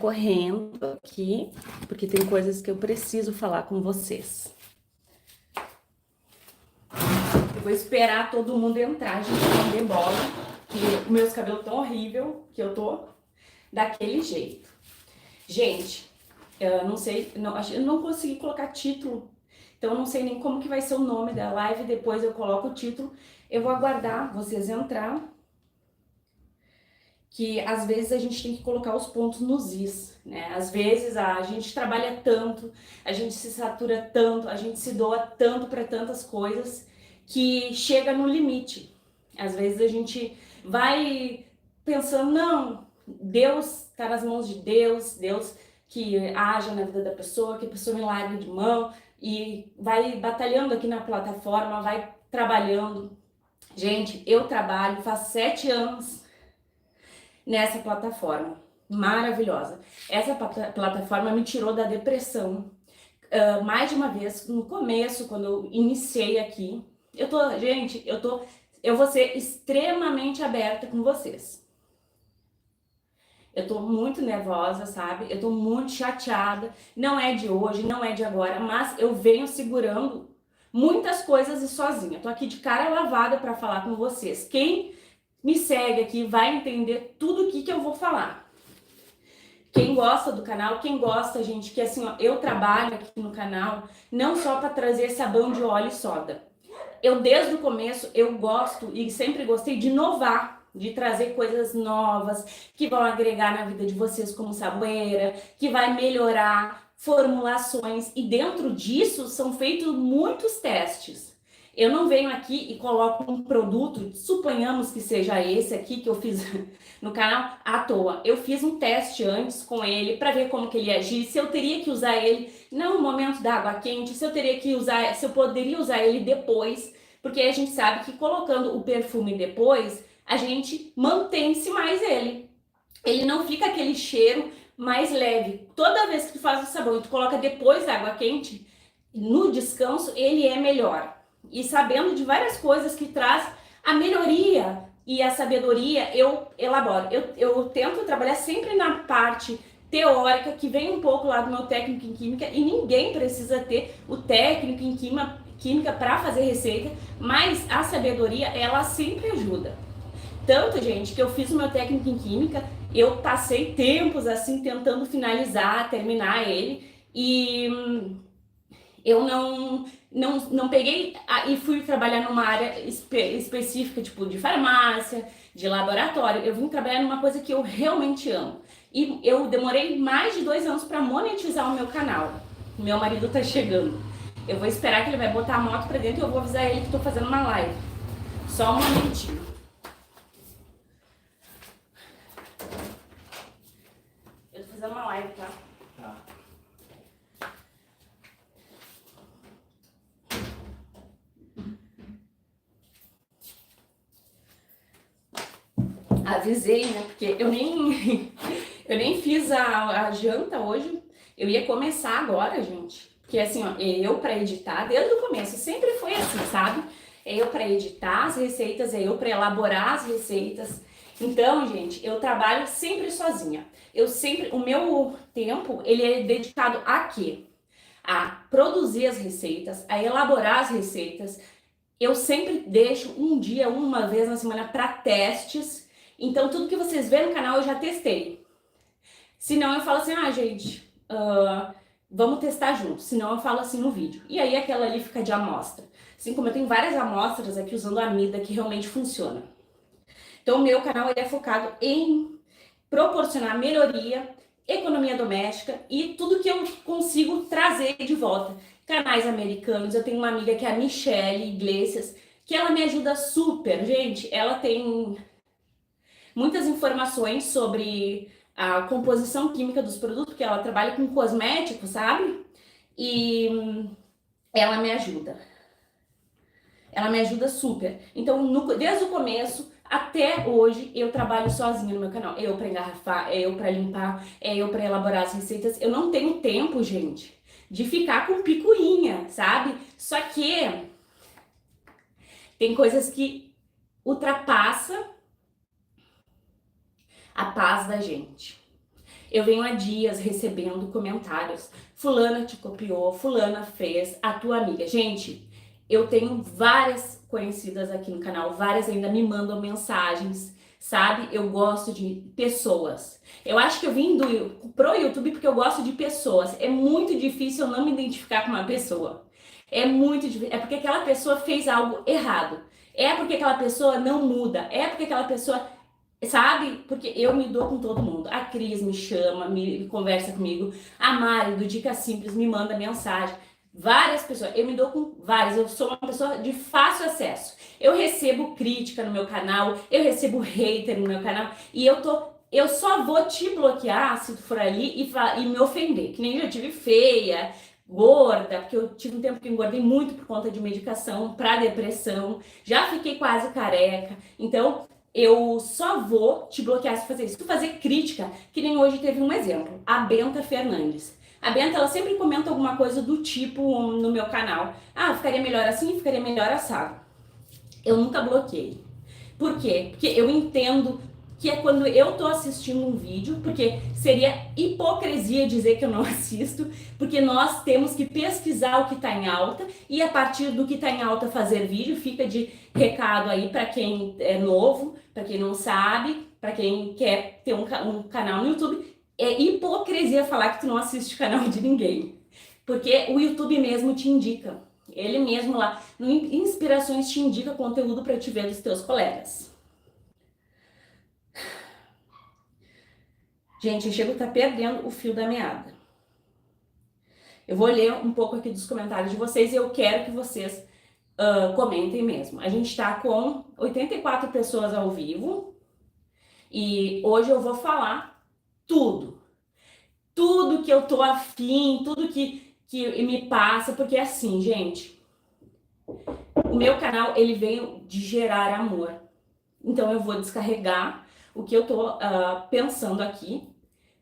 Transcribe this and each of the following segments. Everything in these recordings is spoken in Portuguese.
correndo aqui, porque tem coisas que eu preciso falar com vocês. Eu vou esperar todo mundo entrar, gente, não dê bola, que meus cabelos tão horrível que eu tô daquele jeito. Gente, eu não sei, eu não consegui colocar título, então eu não sei nem como que vai ser o nome da live, depois eu coloco o título. Eu vou aguardar vocês entrar, que às vezes a gente tem que colocar os pontos nos is, né? Às vezes a gente trabalha tanto, a gente se satura tanto, a gente se doa tanto para tantas coisas que chega no limite. Às vezes a gente vai pensando, não, Deus está nas mãos de Deus, Deus que haja na vida da pessoa, que a pessoa me largue de mão e vai batalhando aqui na plataforma, vai trabalhando. Gente, eu trabalho faz 7 anos nessa plataforma maravilhosa. Essa plataforma me tirou da depressão. Mais de uma vez, no começo, quando eu iniciei aqui, eu vou ser extremamente aberta com vocês. Eu tô muito nervosa, sabe? Eu tô muito chateada. Não é de hoje, não é de agora, mas eu venho segurando muitas coisas e sozinha. Tô aqui de cara lavada para falar com vocês. Quem me segue aqui vai entender tudo o que eu vou falar. Quem gosta do canal, quem gosta, gente, que assim, ó, eu trabalho aqui no canal não só para trazer sabão de óleo e soda. Eu, desde o começo, eu gosto e sempre gostei de inovar, de trazer coisas novas que vão agregar na vida de vocês como saboeira, que vai melhorar formulações e dentro disso são feitos muitos testes. Eu não venho aqui e coloco um produto, suponhamos que seja esse aqui que eu fiz no canal, à toa. Eu fiz um teste antes com ele para ver como que ele ia agir, se eu teria que usar ele não no momento da água quente, se eu poderia usar ele depois, porque a gente sabe que colocando o perfume depois, a gente mantém-se mais ele. Ele não fica aquele cheiro mais leve. Toda vez que tu faz o sabão e tu coloca depois da água quente, no descanso, ele é melhor. E sabendo de várias coisas que traz a melhoria e a sabedoria, eu elaboro. Eu tento trabalhar sempre na parte teórica, que vem um pouco lá do meu técnico em química, e ninguém precisa ter o técnico em química para fazer receita, mas a sabedoria, ela sempre ajuda. Tanto, gente, que eu fiz o meu técnico em química, eu passei tempos assim tentando finalizar, terminar ele, e eu não peguei e fui trabalhar numa área específica, tipo de farmácia, de laboratório. Eu vim trabalhar numa coisa que eu realmente amo. E eu demorei mais de 2 anos para monetizar o meu canal. Meu marido tá chegando. Eu vou esperar que ele vai botar a moto pra dentro e eu vou avisar ele que tô fazendo uma live. Só um momentinho. Eu tô fazendo uma live, tá? Tá. Avisei, né? Porque eu nem eu nem fiz a janta hoje. Eu ia começar agora, gente. Porque assim, ó, eu para editar, desde o começo, sempre foi assim, sabe? É eu para editar as receitas, é eu para elaborar as receitas. Então, gente, eu trabalho sempre sozinha. O meu tempo, ele é dedicado a quê? A produzir as receitas, a elaborar as receitas. Eu sempre deixo um dia, uma vez na semana para testes. Então, tudo que vocês vêem no canal eu já testei. Se não, eu falo assim, gente, vamos testar junto. Se não, eu falo assim no vídeo. E aí, aquela ali fica de amostra. Assim como eu tenho várias amostras aqui usando a Mida que realmente funciona. Então, o meu canal ele é focado em proporcionar melhoria, economia doméstica e tudo que eu consigo trazer de volta. Canais americanos, eu tenho uma amiga que é a Michelle Iglesias, que ela me ajuda super, gente. Ela tem muitas informações sobre a composição química dos produtos, porque ela trabalha com cosméticos, sabe? E ela me ajuda. Ela me ajuda super. Então, desde o começo até hoje, eu trabalho sozinha no meu canal. É eu para engarrafar, é eu para limpar, é eu para elaborar as receitas. Eu não tenho tempo, gente, de ficar com picuinha, sabe? Só que tem coisas que ultrapassa a paz da gente. Eu venho há dias recebendo comentários. Fulana te copiou, fulana fez, a tua amiga. Gente, eu tenho várias conhecidas aqui no canal, várias ainda me mandam mensagens, sabe? Eu gosto de pessoas. Eu acho que eu vim pro YouTube porque eu gosto de pessoas. É muito difícil eu não me identificar com uma pessoa. É muito difícil. É porque aquela pessoa fez algo errado. É porque aquela pessoa não muda. É porque aquela pessoa, sabe? Porque eu me dou com todo mundo. A Cris me chama, me conversa comigo. A Mari, do Dica Simples, me manda mensagem. Várias pessoas, eu me dou com várias, eu sou uma pessoa de fácil acesso. Eu recebo crítica no meu canal, eu recebo hater no meu canal e eu só vou te bloquear se tu for ali e me ofender, que nem eu tive feia, gorda, porque eu tive um tempo que engordei muito por conta de medicação para depressão, já fiquei quase careca, então eu só vou te bloquear se fazer isso. Se tu fazer crítica, que nem hoje teve um exemplo, a Benta Fernandes. A Benta, ela sempre comenta alguma coisa do tipo no meu canal. Ah, ficaria melhor assim, ficaria melhor assado. Eu nunca bloqueei. Por quê? Porque eu entendo que é quando eu tô assistindo um vídeo, porque seria hipocrisia dizer que eu não assisto, porque nós temos que pesquisar o que tá em alta e a partir do que tá em alta fazer vídeo. Fica de recado aí para quem é novo, para quem não sabe, para quem quer ter um canal no YouTube. É hipocrisia falar que tu não assiste canal de ninguém, porque o YouTube mesmo te indica, ele mesmo lá no Inspirações te indica conteúdo para te ver dos teus colegas. Gente, eu chego a estar perdendo o fio da meada. Eu vou ler um pouco aqui dos comentários de vocês e eu quero que vocês comentem mesmo. A gente está com 84 pessoas ao vivo e hoje eu vou falar tudo que eu tô afim, tudo que me passa, porque é assim, gente, o meu canal, ele veio de gerar amor. Então eu vou descarregar o que eu tô pensando aqui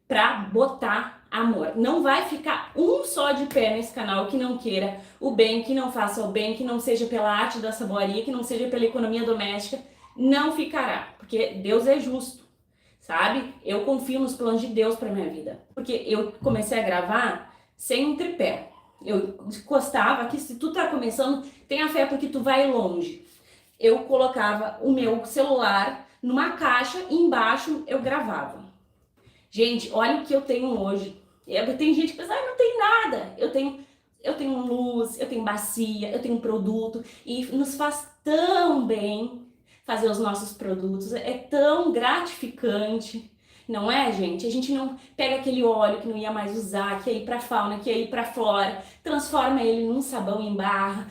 pra botar amor. Não vai ficar um só de pé nesse canal que não queira o bem, que não faça o bem, que não seja pela arte da saboaria, que não seja pela economia doméstica. Não ficará, porque Deus é justo, sabe? Eu confio nos planos de Deus pra minha vida. Porque eu comecei a gravar sem um tripé. Eu encostava aqui, se tu tá começando, tenha fé porque tu vai longe. Eu colocava o meu celular numa caixa e embaixo eu gravava. Gente, olha o que eu tenho hoje. Tem gente que pensa, não tem nada. Eu tenho luz, eu tenho bacia, eu tenho produto e nos faz tão bem fazer os nossos produtos. É tão gratificante. Não é, gente? A gente não pega aquele óleo que não ia mais usar, que ia ir pra fauna, que ia ir pra flora, transforma ele num sabão em barra,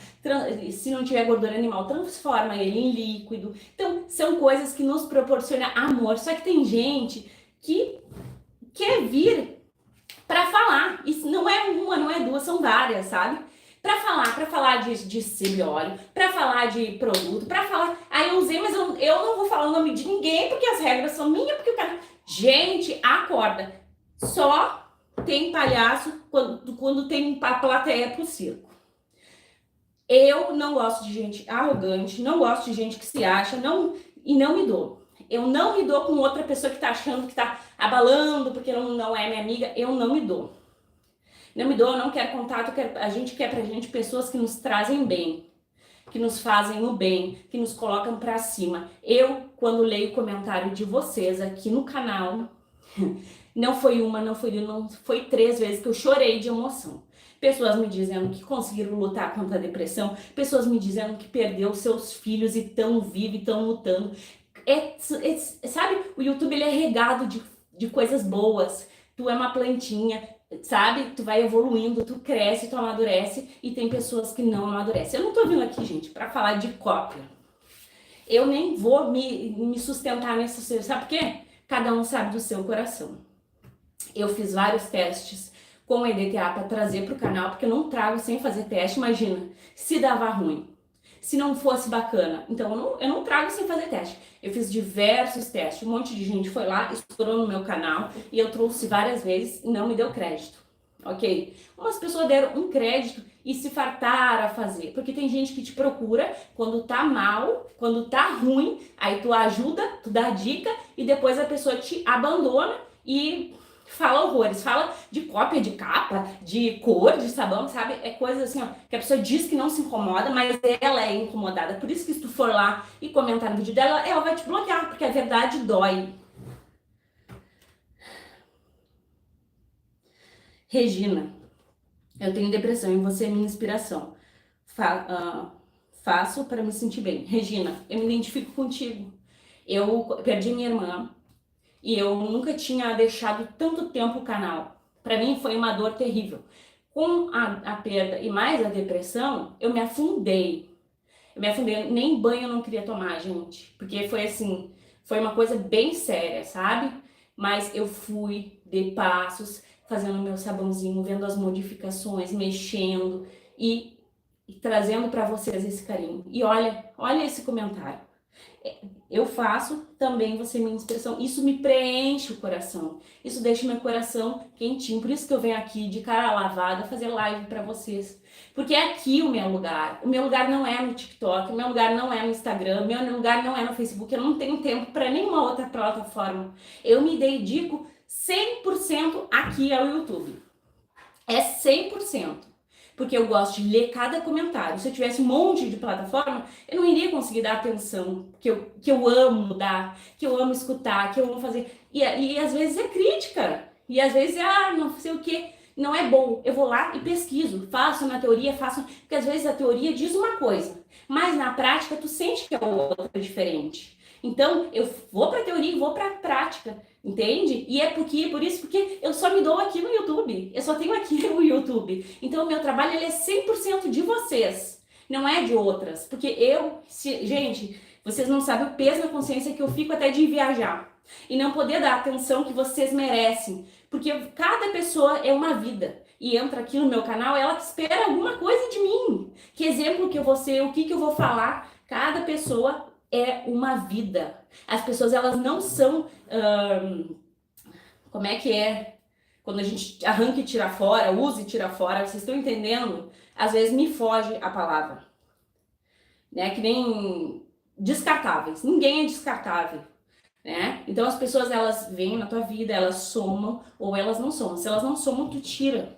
se não tiver gordura animal, transforma ele em líquido. Então, são coisas que nos proporcionam amor. Só que tem gente que quer vir pra falar. Isso não é uma, não é duas, são várias, sabe? Pra falar de semióleo, pra falar de produto, pra falar... Aí eu usei, mas eu não vou falar o nome de ninguém, porque as regras são minhas, porque o cara... Gente, acorda. Só tem palhaço quando tem a plateia pro circo. Eu não gosto de gente arrogante, não gosto de gente que se acha, e não me dou. Eu não me dou com outra pessoa que tá achando que tá abalando porque não é minha amiga. Eu não me dou. Não me dou, não quero contato, a gente quer pra gente pessoas que nos trazem bem, que nos fazem o bem, que nos colocam pra cima. Eu, quando leio o comentário de vocês aqui no canal, não foi uma, não foi 3 vezes que eu chorei de emoção. Pessoas me dizendo que conseguiram lutar contra a depressão, pessoas me dizendo que perdeu seus filhos e tão vivo e tão lutando. Sabe, o YouTube ele é regado de coisas boas. Tu é uma plantinha, sabe? Tu vai evoluindo, tu cresce, tu amadurece e tem pessoas que não amadurecem. Eu não tô vindo aqui, gente, pra falar de cópia. Eu nem vou me sustentar nessa... Sabe por quê? Cada um sabe do seu coração. Eu fiz vários testes com o EDTA pra trazer pro canal, porque eu não trago sem fazer teste. Imagina, se dava ruim, se não fosse bacana. Então eu não trago sem fazer teste. Eu fiz diversos testes, um monte de gente foi lá, estourou no meu canal e eu trouxe várias vezes e não me deu crédito, ok? Umas pessoas deram um crédito e se fartaram a fazer, porque tem gente que te procura quando tá mal, quando tá ruim, aí tu ajuda, tu dá dica e depois a pessoa te abandona e fala horrores, fala de cópia de capa, de cor de sabão, sabe? É coisa assim, ó, que a pessoa diz que não se incomoda, mas ela é incomodada. Por isso que se tu for lá e comentar no vídeo dela, ela vai te bloquear, porque a verdade dói. Regina, eu tenho depressão e você é minha inspiração. Faço para me sentir bem. Regina, eu me identifico contigo. Eu perdi minha irmã e eu nunca tinha deixado tanto tempo o canal. Para mim foi uma dor terrível. Com a perda e mais a depressão, eu me afundei. Eu me afundei, nem banho eu não queria tomar, gente. Porque foi assim, foi uma coisa bem séria, sabe? Mas eu fui de passos, fazendo meu sabãozinho, vendo as modificações, mexendo e trazendo para vocês esse carinho. E olha esse comentário. Eu faço, também você minha inspiração. Isso me preenche o coração. Isso deixa meu coração quentinho. Por isso que eu venho aqui de cara lavada fazer live para vocês. Porque é aqui o meu lugar. O meu lugar não é no TikTok, o meu lugar não é no Instagram, o meu lugar não é no Facebook. Eu não tenho tempo para nenhuma outra plataforma. Eu me dedico 100% aqui ao YouTube. É 100%. Porque eu gosto de ler cada comentário. Se eu tivesse um monte de plataforma, eu não iria conseguir dar atenção que eu amo dar, que eu amo escutar, que eu amo fazer. E às vezes é crítica. E às vezes é, não sei o que, não é bom. Eu vou lá e pesquiso, faço na teoria, faço. Porque às vezes a teoria diz uma coisa, mas na prática tu sente que é outra diferente. Então eu vou para a teoria e vou para a prática. Entende? E é por isso porque eu só me dou aqui no YouTube. Eu só tenho aqui no YouTube. Então o meu trabalho ele é 100% de vocês, não é de outras. Porque gente, vocês não sabem o peso na consciência que eu fico até de viajar e não poder dar a atenção que vocês merecem, porque cada pessoa é uma vida. E entra aqui no meu canal, ela espera alguma coisa de mim. Que exemplo que eu vou ser, o que eu vou falar. Cada pessoa é uma vida. As pessoas, elas não são... como é que é? Quando a gente arranca e tira fora, usa e tira fora, vocês estão entendendo? Às vezes me foge a palavra. Né? Que nem descartáveis. Ninguém é descartável. Né? Então as pessoas, elas vêm na tua vida, elas somam ou elas não somam. Se elas não somam, tu tira.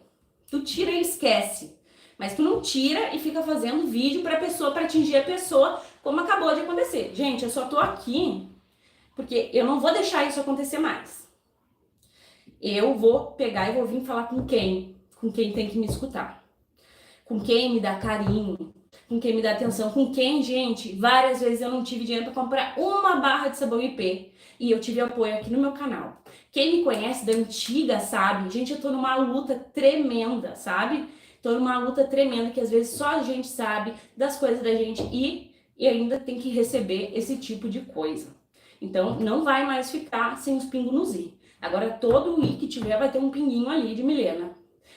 Tu tira e esquece. Mas tu não tira e fica fazendo vídeo pra pessoa, pra atingir a pessoa, como acabou de acontecer. Gente, eu só tô aqui porque eu não vou deixar isso acontecer mais. Eu vou pegar e vou vir falar com quem? Com quem tem que me escutar. Com quem me dá carinho. Com quem me dá atenção. Com quem, gente, várias vezes eu não tive dinheiro para comprar uma barra de sabão IP. E eu tive apoio aqui no meu canal. Quem me conhece da antiga sabe, gente, eu tô numa luta tremenda, sabe? Tô numa luta tremenda que às vezes só a gente sabe das coisas da gente e ainda tem que receber esse tipo de coisa. Então, não vai mais ficar sem os pingos nos i. Agora, todo o i que tiver vai ter um pinguinho ali de Milena.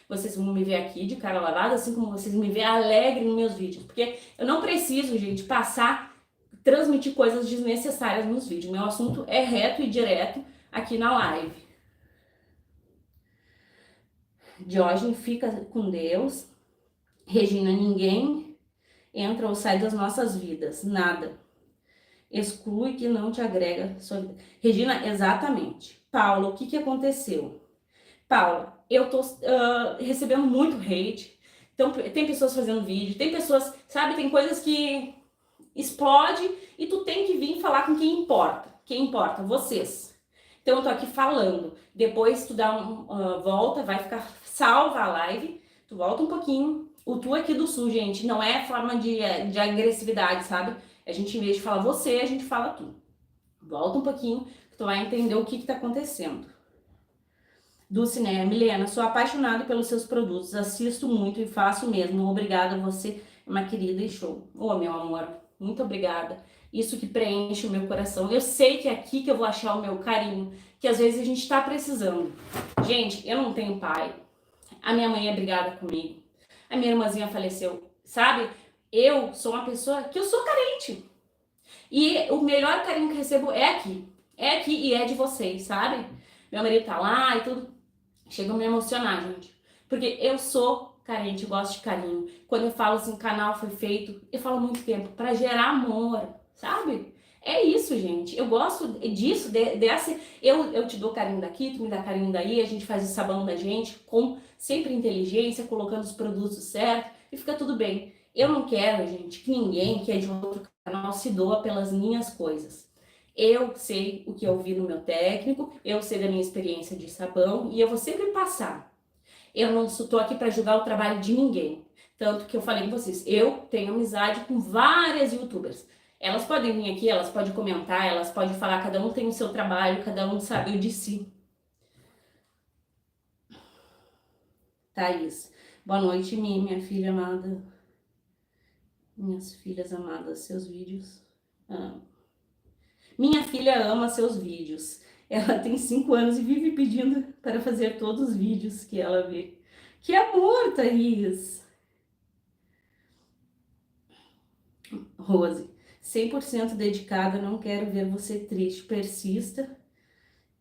Vocês vão me ver aqui de cara lavada, assim como vocês me veem alegre nos meus vídeos. Porque eu não preciso, gente, transmitir coisas desnecessárias nos vídeos. Meu assunto é reto e direto aqui na live. Diógenes, fica com Deus. Regina, ninguém entra ou sai das nossas vidas. Nada. Exclui que não te agrega. Regina, exatamente. Paula, o que aconteceu? Paula, eu tô recebendo muito hate. Então, tem pessoas fazendo vídeo, tem pessoas, sabe, tem coisas que explode e tu tem que vir falar com quem importa. Quem importa? Vocês. Então, eu tô aqui falando. Depois tu dá volta, vai ficar salva a live. Tu volta um pouquinho. O tu aqui do sul, gente, não é forma de agressividade, sabe? A gente, em vez de falar você, a gente fala tu. Volta um pouquinho, que tu vai entender o que tá acontecendo. Dulcinea, Milena, sou apaixonada pelos seus produtos, assisto muito e faço mesmo. Obrigada, você é uma querida e show. Ô, meu amor, muito obrigada. Isso que preenche o meu coração. Eu sei que é aqui que eu vou achar o meu carinho, que às vezes a gente tá precisando. Gente, eu não tenho pai. A minha mãe é brigada comigo. A minha irmãzinha faleceu, sabe? Eu sou uma pessoa que eu sou carente. E o melhor carinho que recebo é aqui. É aqui e é de vocês, sabe? Meu marido tá lá e tudo. Chega a me emocionar, gente. Porque eu sou carente, gosto de carinho. Quando eu falo assim, canal foi feito, eu falo muito tempo, pra gerar amor, sabe? É isso, gente. Eu gosto disso, dessa. Eu te dou carinho daqui, tu me dá carinho daí, a gente faz o sabão da gente com sempre inteligência, colocando os produtos certos e fica tudo bem. Eu não quero, gente, que ninguém que é de outro canal se doa pelas minhas coisas. Eu sei o que eu vi no meu técnico, eu sei da minha experiência de sabão e eu vou sempre passar. Eu não estou aqui para julgar o trabalho de ninguém. Tanto que eu falei com vocês, eu tenho amizade com várias youtubers. Elas podem vir aqui, elas podem comentar, elas podem falar, cada um tem o seu trabalho, cada um sabe o de si. Thaís. Boa noite, minha filha amada. Minhas filhas amadas, seus vídeos. Minha filha ama seus vídeos. Ela tem 5 anos e vive pedindo para fazer todos os vídeos que ela vê. Que amor, Thaís! Rose, 100% dedicada, não quero ver você triste. Persista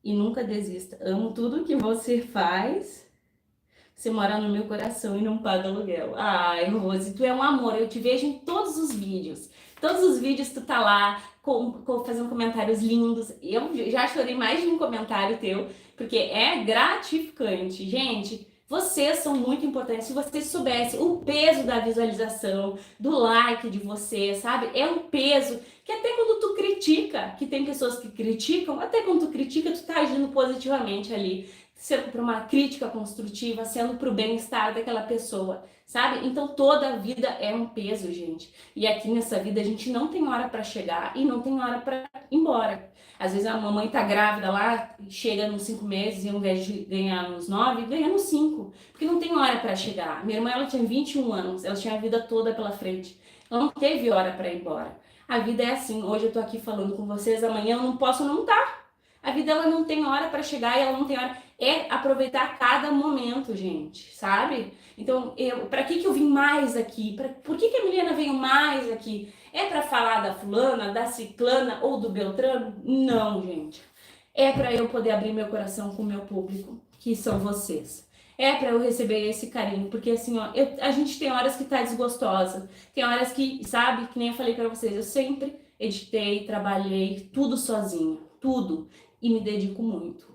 e nunca desista. Amo tudo que você faz. Você mora no meu coração e não paga aluguel. Ai, Rose, tu é um amor. Eu te vejo em todos os vídeos. Todos os vídeos tu tá lá fazendo comentários lindos. Eu já chorei mais de um comentário teu, porque é gratificante. Gente, vocês são muito importantes. Se vocês soubessem o peso da visualização, do like de vocês, sabe? É um peso que até quando tu critica, que tem pessoas que criticam, até quando tu critica, tu tá agindo positivamente ali, sendo para uma crítica construtiva, sendo para o bem-estar daquela pessoa, sabe? Então toda a vida é um peso, gente. E aqui nessa vida a gente não tem hora para chegar e não tem hora para ir embora. Às vezes a mamãe tá grávida lá, chega nos 5 meses e ao invés de ganhar nos 9, ganha nos 5, porque não tem hora para chegar. Minha irmã, ela tinha 21 anos, ela tinha a vida toda pela frente. Ela não teve hora para ir embora. A vida é assim, hoje eu tô aqui falando com vocês, amanhã eu não posso não estar. A vida ela não tem hora para chegar e ela não tem hora. É aproveitar cada momento, gente, sabe? Então, para que eu vim mais aqui? Por que a Milena veio mais aqui? É para falar da fulana, da ciclana ou do beltrano? Não, gente. É para eu poder abrir meu coração com o meu público, que são vocês. É para eu receber esse carinho, porque assim, ó, a gente tem horas que tá desgostosa, tem horas que, sabe, que nem eu falei para vocês, eu sempre editei, trabalhei, tudo sozinha, tudo, e me dedico muito.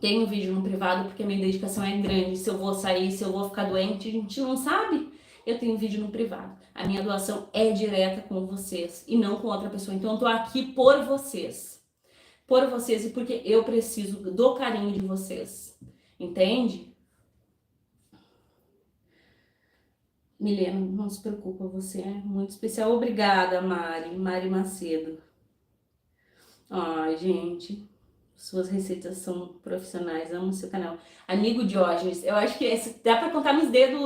Tenho vídeo no privado porque a minha dedicação é grande. Se eu vou sair, se eu vou ficar doente, a gente não sabe. Eu tenho vídeo no privado. A minha doação é direta com vocês e não com outra pessoa. Então eu tô aqui por vocês. Por vocês e porque eu preciso do carinho de vocês. Entende? Milena, não se preocupa, você é muito especial. Obrigada, Mari. Mari Macedo. Ai, gente. Suas receitas são profissionais, amo o seu canal. Amigo Diógenes, eu acho que dá para contar nos dedos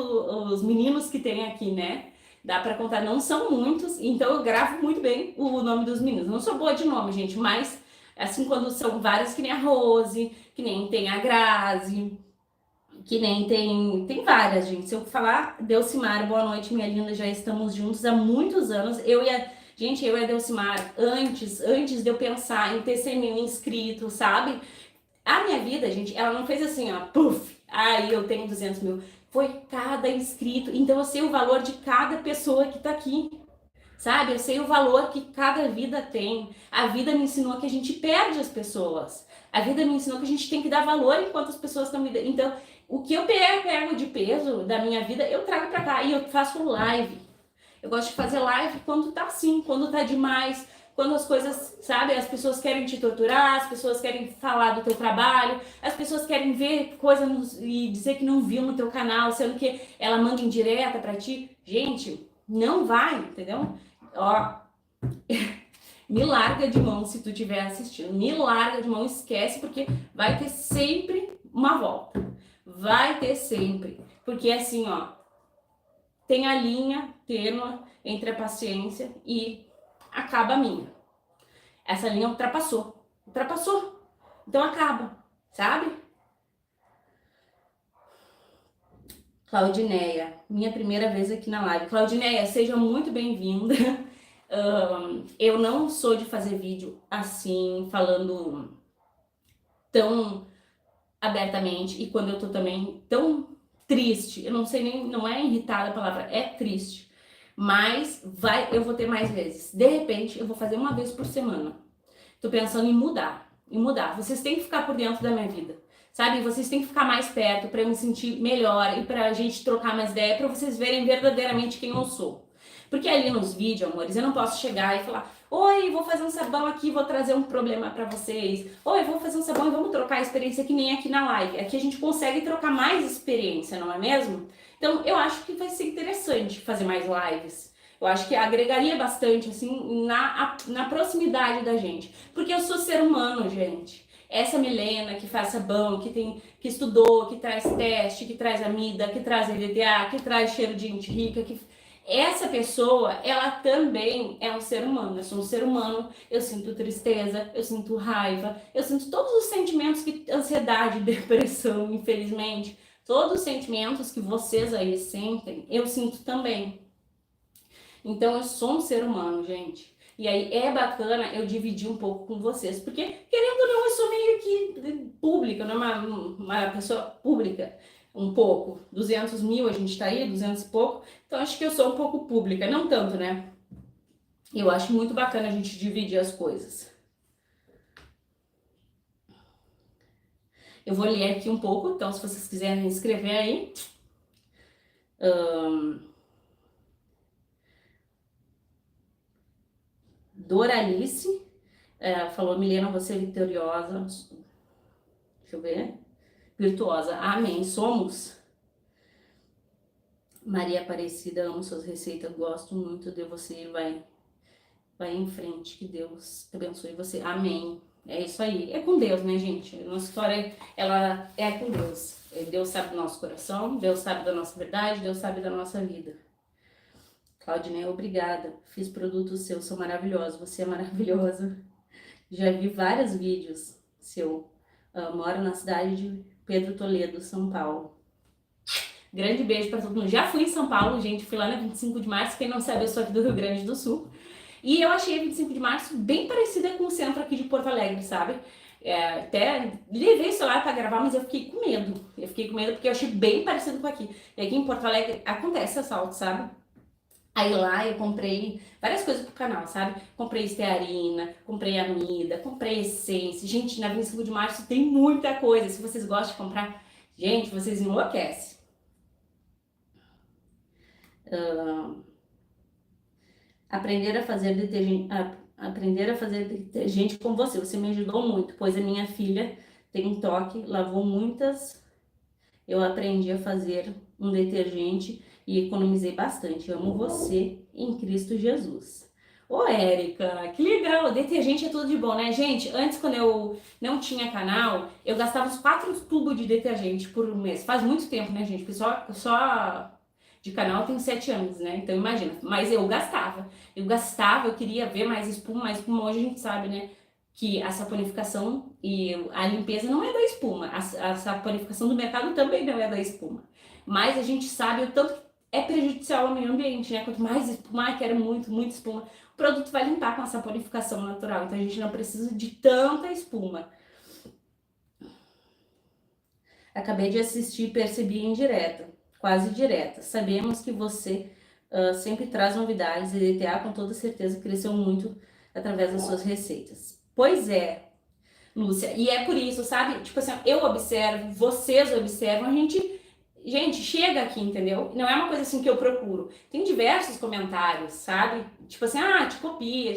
os meninos que tem aqui, né? Dá para contar, não são muitos, então eu gravo muito bem o nome dos meninos. Não sou boa de nome, gente, mas assim quando são vários, que nem a Rose, que nem tem a Grazi, que nem tem várias, gente. Se eu falar, Delcimar, boa noite, minha linda, já estamos juntos há muitos anos. Gente, eu e a Delcimar, antes de eu pensar em ter 100 mil inscritos, sabe? A minha vida, gente, ela não fez assim, ó, puf, aí eu tenho 200 mil. Foi cada inscrito. Então eu sei o valor de cada pessoa que tá aqui, sabe? Eu sei o valor que cada vida tem. A vida me ensinou que a gente perde as pessoas. A vida me ensinou que a gente tem que dar valor enquanto as pessoas estão me dando. Então, o que eu pego de peso da minha vida, eu trago pra cá e eu faço live. Eu gosto de fazer live quando tá assim, quando tá demais, quando as coisas, sabe, as pessoas querem te torturar, as pessoas querem falar do teu trabalho, as pessoas querem ver coisas e dizer que não viu no teu canal, sendo que ela manda indireta pra ti. Gente, não vai, entendeu? Ó, me larga de mão se tu estiver assistindo. Me larga de mão, esquece, porque vai ter sempre uma volta. Vai ter sempre. Porque assim, ó, tem a linha tênue entre a paciência e acaba a minha. Essa linha ultrapassou. Ultrapassou. Então acaba, sabe? Claudineia, minha primeira vez aqui na live. Claudineia, seja muito bem-vinda. Eu não sou de fazer vídeo assim, falando tão abertamente, e quando eu tô também tão triste, eu não sei nem, não é irritada a palavra, é triste, Mas eu vou ter mais vezes. De repente, eu vou fazer uma vez por semana. Tô pensando em mudar. Vocês têm que ficar por dentro da minha vida, sabe? Vocês têm que ficar mais perto para eu me sentir melhor e pra gente trocar mais ideia, para vocês verem verdadeiramente quem eu sou. Porque ali nos vídeos, amores, eu não posso chegar e falar: oi, vou fazer um sabão aqui, vou trazer um problema para vocês. Oi, vou fazer um sabão e vamos trocar a experiência que nem aqui na live. Aqui a gente consegue trocar mais experiência, não é mesmo? Então, eu acho que vai ser interessante fazer mais lives. Eu acho que agregaria bastante, assim, na proximidade da gente. Porque eu sou ser humano, gente. Essa Milena que faz sabão, que estudou, que traz teste, que traz amida, que traz EDTA, que traz cheiro de gente rica, essa pessoa, ela também é um ser humano. Eu sou um ser humano, eu sinto tristeza, eu sinto raiva, eu sinto todos os sentimentos ansiedade, depressão, infelizmente, todos os sentimentos que vocês aí sentem, eu sinto também. Então eu sou um ser humano, gente. E aí é bacana eu dividir um pouco com vocês, porque querendo ou não, eu sou meio que pública, não é uma pessoa pública, um pouco. 200 mil a gente tá aí, 200 e pouco, então acho que eu sou um pouco pública, não tanto, né? Eu acho muito bacana a gente dividir as coisas. Eu vou ler aqui um pouco, então se vocês quiserem escrever aí. Doralice falou: Milena, você é vitoriosa. Deixa eu ver. Virtuosa. Amém. Somos. Maria Aparecida, amo suas receitas, gosto muito de você. Vai em frente, que Deus abençoe você. Amém. É isso aí. É com Deus, né, gente? Nossa história, ela é com Deus. Deus sabe do nosso coração, Deus sabe da nossa verdade, Deus sabe da nossa vida. Claudinei, obrigada. Fiz produtos seus, são maravilhosos. Você é maravilhosa. Já vi vários vídeos seu. Moro na cidade de Pedro Toledo, São Paulo. Grande beijo para todo mundo. Já fui em São Paulo, gente. Fui lá na 25 de março. Quem não sabe, eu sou aqui do Rio Grande do Sul. E eu achei a 25 de março bem parecida com o centro aqui de Porto Alegre, sabe? Até levei o celular para gravar, mas eu fiquei com medo. Eu fiquei com medo porque eu achei bem parecido com aqui. E aqui em Porto Alegre acontece assalto, sabe? Aí lá eu comprei várias coisas pro canal, sabe? Comprei estearina, comprei amida, comprei essência. Gente, na 25 de março tem muita coisa. Se vocês gostam de comprar, gente, vocês enlouquecem. Aprender a fazer detergente com você. Você me ajudou muito, pois a minha filha tem um toque, lavou muitas. Eu aprendi a fazer um detergente e economizei bastante. Amo você em Cristo Jesus. Ô, Érica, que legal! Detergente é tudo de bom, né, gente? Antes, quando eu não tinha canal, eu gastava uns 4 tubos de detergente por mês. Faz muito tempo, né, gente? Porque só de canal tem 7 anos, né? Então imagina. Mas eu gastava. Eu queria ver mais espuma, mas espuma hoje a gente sabe, né? Que a saponificação e a limpeza não é da espuma. A saponificação do mercado também não é da espuma. Mas a gente sabe o tanto que é prejudicial ao meio ambiente, né? Quanto mais espuma, quero muito, muito espuma, o produto vai limpar com a saponificação natural. Então a gente não precisa de tanta espuma. Acabei de assistir e percebi indireta, quase direta. Sabemos que você sempre traz novidades e DTA com toda certeza cresceu muito através das suas receitas. Pois é, Lúcia, e é por isso, sabe? Tipo assim, eu observo, vocês observam, gente, chega aqui, entendeu? Não é uma coisa assim que eu procuro. Tem diversos comentários, sabe? Tipo assim, te copia.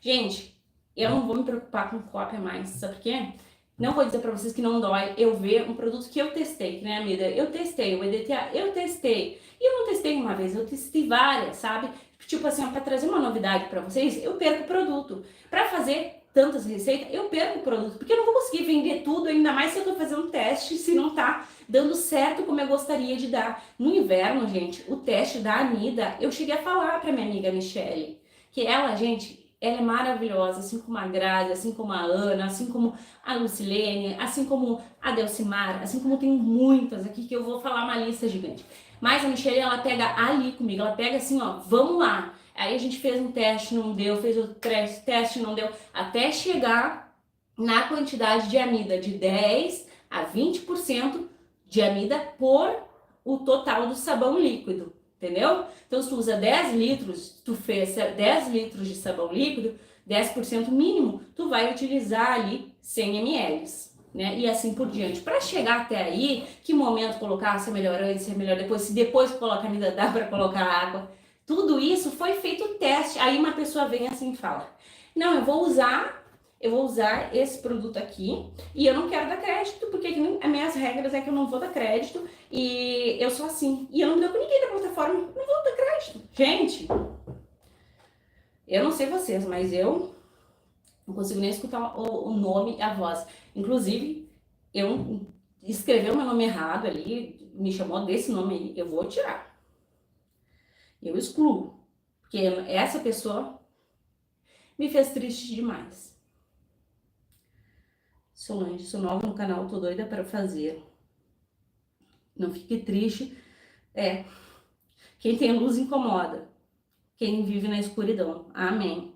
Gente, eu não vou me preocupar com cópia mais, sabe por quê? Não vou dizer pra vocês que não dói eu ver um produto que eu testei, que nem a Mida. Eu testei, o EDTA, eu testei. E eu não testei uma vez, eu testei várias, sabe? Tipo assim, pra trazer uma novidade pra vocês, eu perco o produto. Pra fazer tantas receitas, eu perco o produto, porque eu não vou conseguir vender tudo, ainda mais se eu tô fazendo teste, se não tá dando certo como eu gostaria de dar. No inverno, gente, o teste da Anida, eu cheguei a falar pra minha amiga Michele, que ela, gente, ela é maravilhosa, assim como a Grazi, assim como a Ana, assim como a Lucilene, assim como a Delcimar, assim como tem muitas aqui que eu vou falar uma lista gigante. Mas a Michele, ela pega ali comigo, ela pega assim, ó, vamos lá. Aí a gente fez um teste, não deu, fez outro teste, não deu, até chegar na quantidade de amida de 10 a 20% de amida por o total do sabão líquido, entendeu? Então, se tu usa 10 litros, tu fez 10 litros de sabão líquido, 10% mínimo, tu vai utilizar ali 100 ml, né? E assim por diante. Para chegar até aí, que momento colocar, se é melhor antes, se é melhor depois, se depois colocar ainda dá para colocar água. Tudo isso foi feito teste. Aí uma pessoa vem assim e fala: "Não, eu vou usar esse produto aqui e eu não quero dar crédito, porque as minhas regras é que eu não vou dar crédito e eu sou assim. E eu não me dou com ninguém na plataforma, não vou dar crédito." Gente, eu não sei vocês, mas eu não consigo nem escutar o nome e a voz. Inclusive, eu escreveu meu nome errado ali, me chamou desse nome aí, eu vou tirar. Eu excluo, porque essa pessoa me fez triste demais. Solange, sou nova no canal, tô doida para fazer. Não fique triste. Quem tem luz incomoda. Quem vive na escuridão. Amém.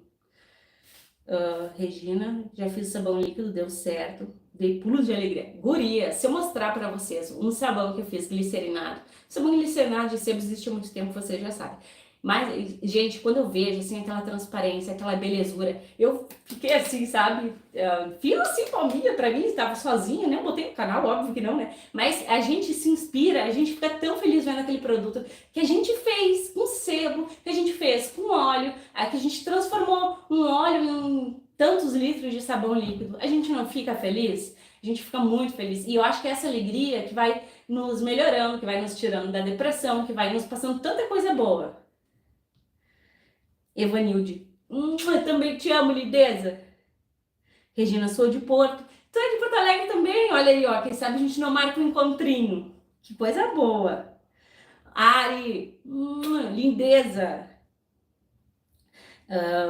Regina, já fiz sabão líquido, deu certo. Dei pulos de alegria. Guria, se eu mostrar para vocês um sabão que eu fiz glicerinado. Sabão glicerinado de sebo existe há muito tempo, você já sabe. Mas, gente, quando eu vejo, assim, aquela transparência, aquela belezura, eu fiquei assim, sabe? Fiz assim, palminha pra mim, estava sozinha, né? Eu botei no canal, óbvio que não, né? Mas a gente se inspira, a gente fica tão feliz vendo aquele produto que a gente fez com sebo, que a gente fez com óleo, que a gente transformou um óleo em tantos litros de sabão líquido. A gente não fica feliz? A gente fica muito feliz. E eu acho que é essa alegria que vai nos melhorando, que vai nos tirando da depressão, que vai nos passando tanta coisa boa. Evanilde, eu também te amo, lindeza. Regina, sou de Porto. Tu é de Porto Alegre também? Olha aí, ó, quem sabe a gente não marca um encontrinho. Que coisa boa. Ari, lindeza.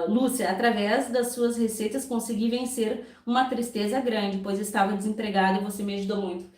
Lúcia, através das suas receitas consegui vencer uma tristeza grande, pois estava desempregada e você me ajudou muito.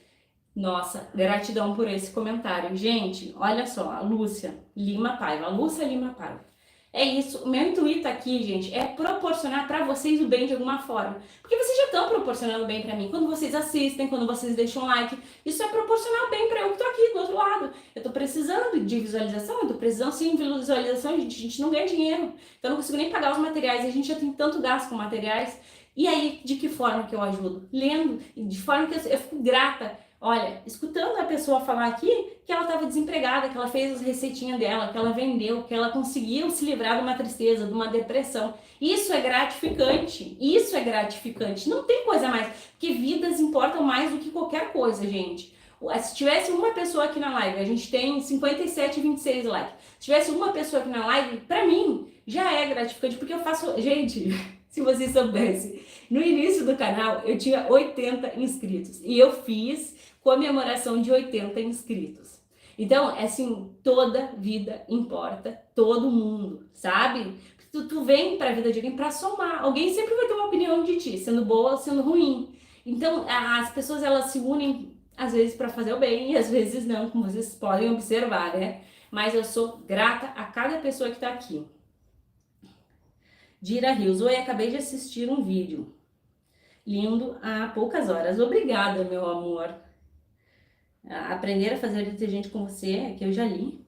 Nossa, gratidão por esse comentário. Gente, olha só, a Lúcia Lima Paiva. A Lúcia Lima Paiva. É isso, o meu intuito aqui, gente, é proporcionar para vocês o bem de alguma forma. Porque vocês já estão proporcionando bem para mim. Quando vocês assistem, quando vocês deixam like, isso é proporcionar bem para eu que tô aqui do outro lado. Eu tô precisando de visualização, eu tô precisando sim de visualização, a gente não ganha dinheiro. Então eu não consigo nem pagar os materiais, a gente já tem tanto gasto com materiais. E aí, de que forma que eu ajudo? Lendo, de forma que eu fico grata. Olha, escutando a pessoa falar aqui que ela estava desempregada, que ela fez as receitinhas dela, que ela vendeu, que ela conseguiu se livrar de uma tristeza, de uma depressão. Isso é gratificante. Isso é gratificante. Não tem coisa mais. Porque vidas importam mais do que qualquer coisa, gente. Se tivesse uma pessoa aqui na live, a gente tem 57 e 26 likes. Se tivesse uma pessoa aqui na live, pra mim, já é gratificante, porque eu faço... Gente, se vocês soubessem, no início do canal eu tinha 80 inscritos. E eu fiz comemoração de 80 inscritos. Então, assim, toda vida importa, todo mundo, sabe? Tu vem pra vida de alguém pra somar. Alguém sempre vai ter uma opinião de ti, sendo boa ou sendo ruim. Então, as pessoas, elas se unem, às vezes, pra fazer o bem e às vezes não, como vocês podem observar, né? Mas eu sou grata a cada pessoa que tá aqui. Dira Rios, oi, acabei de assistir um vídeo. Lindo há poucas horas. Obrigada, meu amor. Aprender a fazer detergente com você, que eu já li.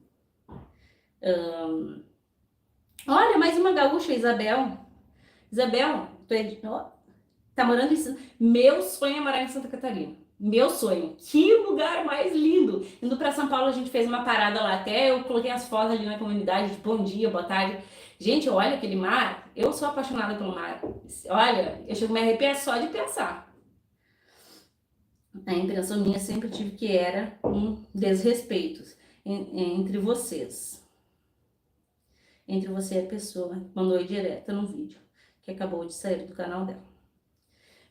Olha, mais uma gaúcha, Isabel. Isabel, tá morando em... Meu sonho é morar em Santa Catarina. Meu sonho. Que lugar mais lindo. Indo para São Paulo, a gente fez uma parada lá. Até eu coloquei as fotos ali na comunidade de bom dia, boa tarde. Gente, olha aquele mar. Eu sou apaixonada pelo mar. Olha, eu chego a me arrepiar só de pensar. A impressão minha sempre tive que era um desrespeito entre vocês. Entre você e a pessoa que mandou ir direta no vídeo, que acabou de sair do canal dela.